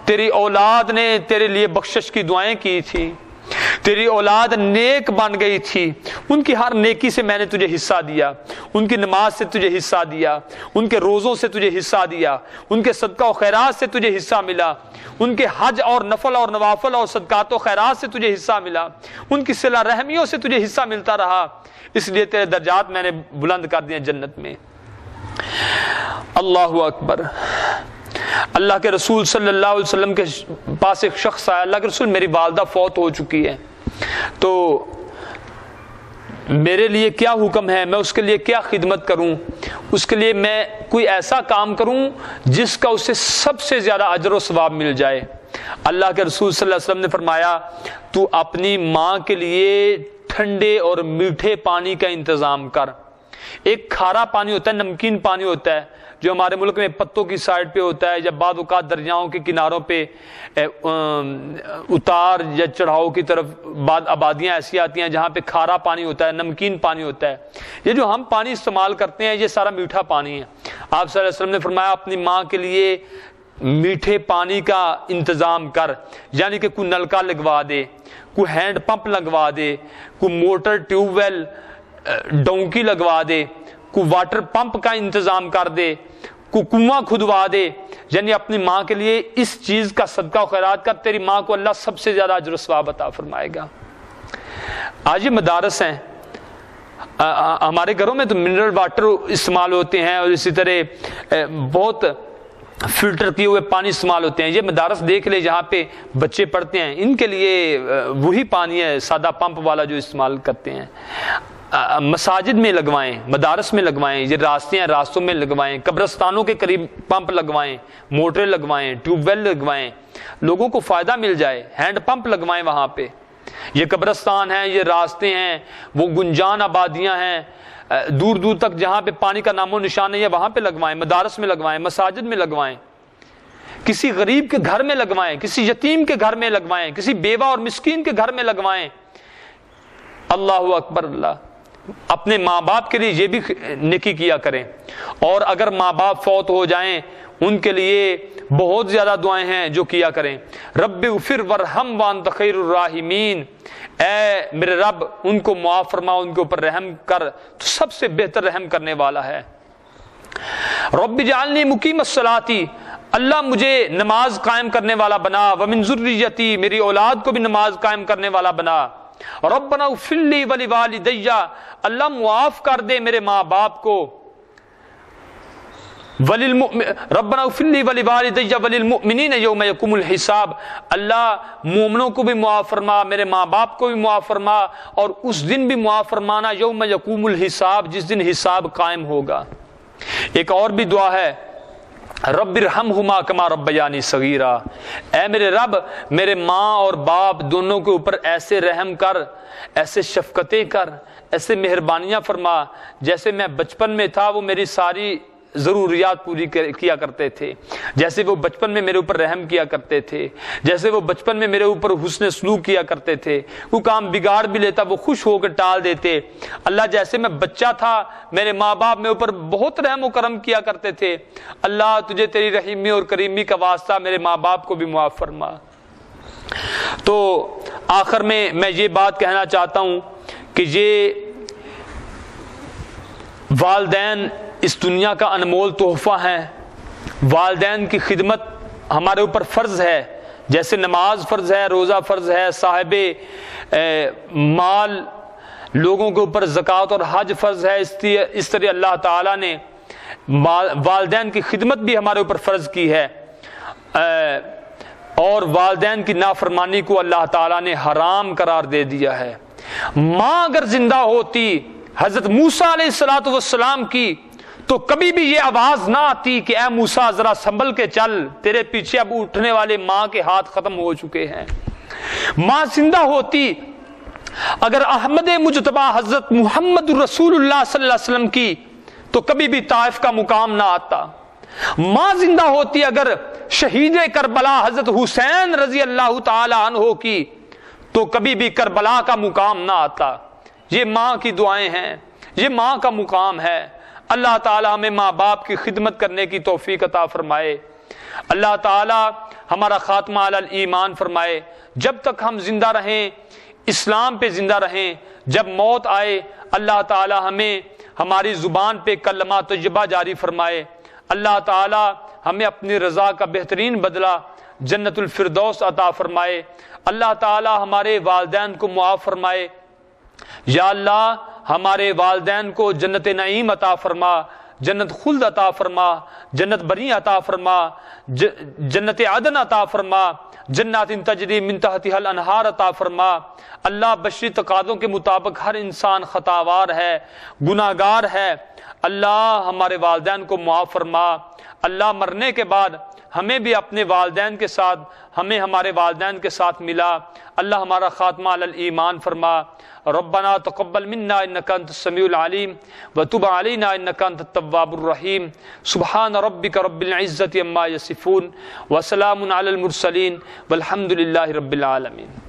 Speaker 2: تیری اولاد نے تیرے لیے بخشش کی دعائیں کی تھی، تیری اولاد نیک بن گئی تھی، ان کی ہر نیکی سے میں نے تجھے حصہ دیا، ان کی نماز سے تجھے حصہ دیا، ان کے روزوں سے تجھے حصہ دیا، ان کے صدقہ و خیرات سے تجھے حصہ ملا، ان کے حج اور نفل اور نوافل اور صدقات و خیرات سے تجھے حصہ ملا، ان کی صلہ رحمیوں سے تجھے حصہ ملتا رہا، اس لیے تیرے درجات میں نے بلند کر دیے جنت میں. اللہ اکبر. اللہ کے رسول صلی اللہ علیہ وسلم کے پاس ایک شخص آیا، اللہ کے رسول میری والدہ فوت ہو چکی ہے، تو میرے لیے کیا حکم ہے، میں اس کے لیے کیا خدمت کروں، اس کے لیے میں کوئی ایسا کام کروں جس کا اسے سب سے زیادہ اجر و ثواب مل جائے. اللہ کے رسول صلی اللہ علیہ وسلم نے فرمایا، تو اپنی ماں کے لیے ٹھنڈے اور میٹھے پانی کا انتظام کر. ایک کھارا پانی ہوتا ہے، نمکین پانی ہوتا ہے، جو ہمارے ملک میں پتوں کی سائڈ پہ ہوتا ہے، یا بعض اوقات دریاؤں کے کناروں پہ اتار یا چڑھاؤ کی طرف بعض آبادیاں ایسی آتی ہیں جہاں پہ کھارا پانی ہوتا ہے، نمکین پانی ہوتا ہے. یہ جو ہم پانی استعمال کرتے ہیں یہ سارا میٹھا پانی ہے. آپ صلی اللہ علیہ وسلم نے فرمایا اپنی ماں کے لیے میٹھے پانی کا انتظام کر، یعنی کہ کوئی نلکا لگوا دے، کوئی ہینڈ پمپ لگوا دے، کوئی موٹر ٹیوب ویل ڈونکی لگوا دے، کوئی واٹر پمپ کا انتظام کر دے، کوئی کنواں کھدوا دے، یعنی اپنی ماں کے لیے اس چیز کا صدقہ و خیرات کر، تیری ماں کو اللہ سب سے زیادہ اجر و ثواب عطا فرمائے گا. آج یہ مدارس ہیں، ہمارے گھروں میں تو منرل واٹر استعمال ہوتے ہیں، اور اسی طرح بہت فلٹر کیے ہوئے پانی استعمال ہوتے ہیں. یہ مدارس دیکھ لے جہاں پہ بچے پڑھتے ہیں، ان کے لیے وہی پانی ہے سادہ پمپ والا جو استعمال کرتے ہیں. مساجد میں لگوائیں، مدارس میں لگوائیں، یہ راستے ہیں راستوں میں لگوائیں، قبرستانوں کے قریب پمپ لگوائیں، موٹریں لگوائیں، ٹیوب ویل لگوائیں، لوگوں کو فائدہ مل جائے. ہینڈ پمپ لگوائیں وہاں پہ. یہ قبرستان ہیں، یہ راستے ہیں، وہ گنجان آبادیاں ہیں، دور دور تک جہاں پہ پانی کا نام و نشان نہیں ہے وہاں پہ لگوائیں، مدارس میں لگوائیں، مساجد میں لگوائیں، کسی غریب کے گھر میں لگوائیں، کسی یتیم کے گھر میں لگوائیں، کسی بیوہ اور مسکین کے گھر میں لگوائیں. اللہ اکبر. اللہ اپنے ماں باپ کے لیے یہ بھی نیکی کیا کریں. اور اگر ماں باپ فوت ہو جائیں ان کے لیے بہت زیادہ دعائیں ہیں جو کیا کریں. رب اغفر ورحم وانت خیر الراحمین، اے میرے رب ان کو معاف فرما، ان کے اوپر رحم کر، تو سب سے بہتر رحم کرنے والا ہے. رب اجعلنی مقیم الصلاۃ، اللہ مجھے نماز قائم کرنے والا بنا، ومن ذریتی، میری اولاد کو بھی نماز قائم کرنے والا بنا. ربنا اغفر لی ولوالدی، اللہ معاف کر دے میرے ماں باپ کو، ربنا اغفر لی ولوالدی وللمؤمنین یوم یقوم الحساب، اللہ مومنوں کو بھی معاف فرما، میرے ماں باپ کو بھی معاف فرما، اور اس دن بھی معاف فرمانا یوم یقوم الحساب، جس دن حساب قائم ہوگا۔ ایک اور بھی دعا ہے، رب ارحمہما کما ربیانی صغیرا، اے میرے رب میرے ماں اور باپ دونوں کے اوپر ایسے رحم کر، ایسے شفقتیں کر، ایسے مہربانیاں فرما، جیسے میں بچپن میں تھا وہ میری ساری ضروریات پوری کیا کرتے تھے، جیسے وہ بچپن میں میرے اوپر رحم کیا کرتے تھے، جیسے وہ بچپن میں میرے اوپر حسن سلوک کیا کرتے تھے، کوئی کام بگاڑ بھی لیتا وہ خوش ہو کر ٹال دیتے۔ اللہ جیسے میں بچہ تھا میرے ماں باپ میرے اوپر بہت رحم و کرم کیا کرتے تھے، اللہ تجھے تیری رحیمی اور کریمی کا واسطہ میرے ماں باپ کو بھی معاف فرما۔ تو آخر میں یہ بات کہنا چاہتا ہوں کہ یہ والدین اس دنیا کا انمول تحفہ ہیں، والدین کی خدمت ہمارے اوپر فرض ہے، جیسے نماز فرض ہے، روزہ فرض ہے، صاحب مال لوگوں کے اوپر زکوٰۃ اور حج فرض ہے، اس طرح اللہ تعالیٰ نے والدین کی خدمت بھی ہمارے اوپر فرض کی ہے، اور والدین کی نافرمانی کو اللہ تعالیٰ نے حرام قرار دے دیا ہے۔ ماں اگر زندہ ہوتی حضرت موسیٰ علیہ السلام کی تو کبھی بھی یہ آواز نہ آتی کہ اے موسیٰ ذرا سنبھل کے چل، تیرے پیچھے اب اٹھنے والے ماں کے ہاتھ ختم ہو چکے ہیں۔ ماں زندہ ہوتی اگر احمد مجتبیٰ حضرت محمد رسول اللہ صلی اللہ علیہ وسلم کی تو کبھی بھی طائف کا مقام نہ آتا۔ ماں زندہ ہوتی اگر شہید کربلا حضرت حسین رضی اللہ تعالی عنہ کی تو کبھی بھی کربلا کا مقام نہ آتا۔ یہ ماں کی دعائیں ہیں، یہ ماں کا مقام ہے۔ اللہ تعالی ہمیں ماں باپ کی خدمت کرنے کی توفیق عطا فرمائے، اللہ تعالی ہمارا خاتمہ علی الایمان فرمائے، جب تک ہم زندہ رہیں اسلام پہ زندہ رہیں، جب موت آئے اللہ تعالی ہمیں ہماری زبان پہ کلمہ طیبہ جاری فرمائے، اللہ تعالی ہمیں اپنی رضا کا بہترین بدلہ جنت الفردوس عطا فرمائے، اللہ تعالی ہمارے والدین کو معاف فرمائے، یا اللہ ہمارے والدین کو جنت نعیم عطا فرما، جنت خلد عطا فرما، جنت بری عطا فرما، جنت عدن عطا فرما، جنات تجری من تحتها الانہار عطا فرما۔ اللہ بشری تقاضوں کے مطابق ہر انسان خطاوار ہے، گناہگار ہے، اللہ ہمارے والدین کو معاف فرما۔ اللہ مرنے کے بعد ہمیں بھی اپنے والدین کے ساتھ، ہمیں ہمارے والدین کے ساتھ ملا، اللہ ہمارا خاتمہ علی الایمان فرما۔ ربنا تقبل منا انك انت السميع العليم وتب علينا انك انت التواب الرحيم۔ سبحان ربك رب العزة عما يصفون وسلام على المرسلين والحمد لله رب العالمين۔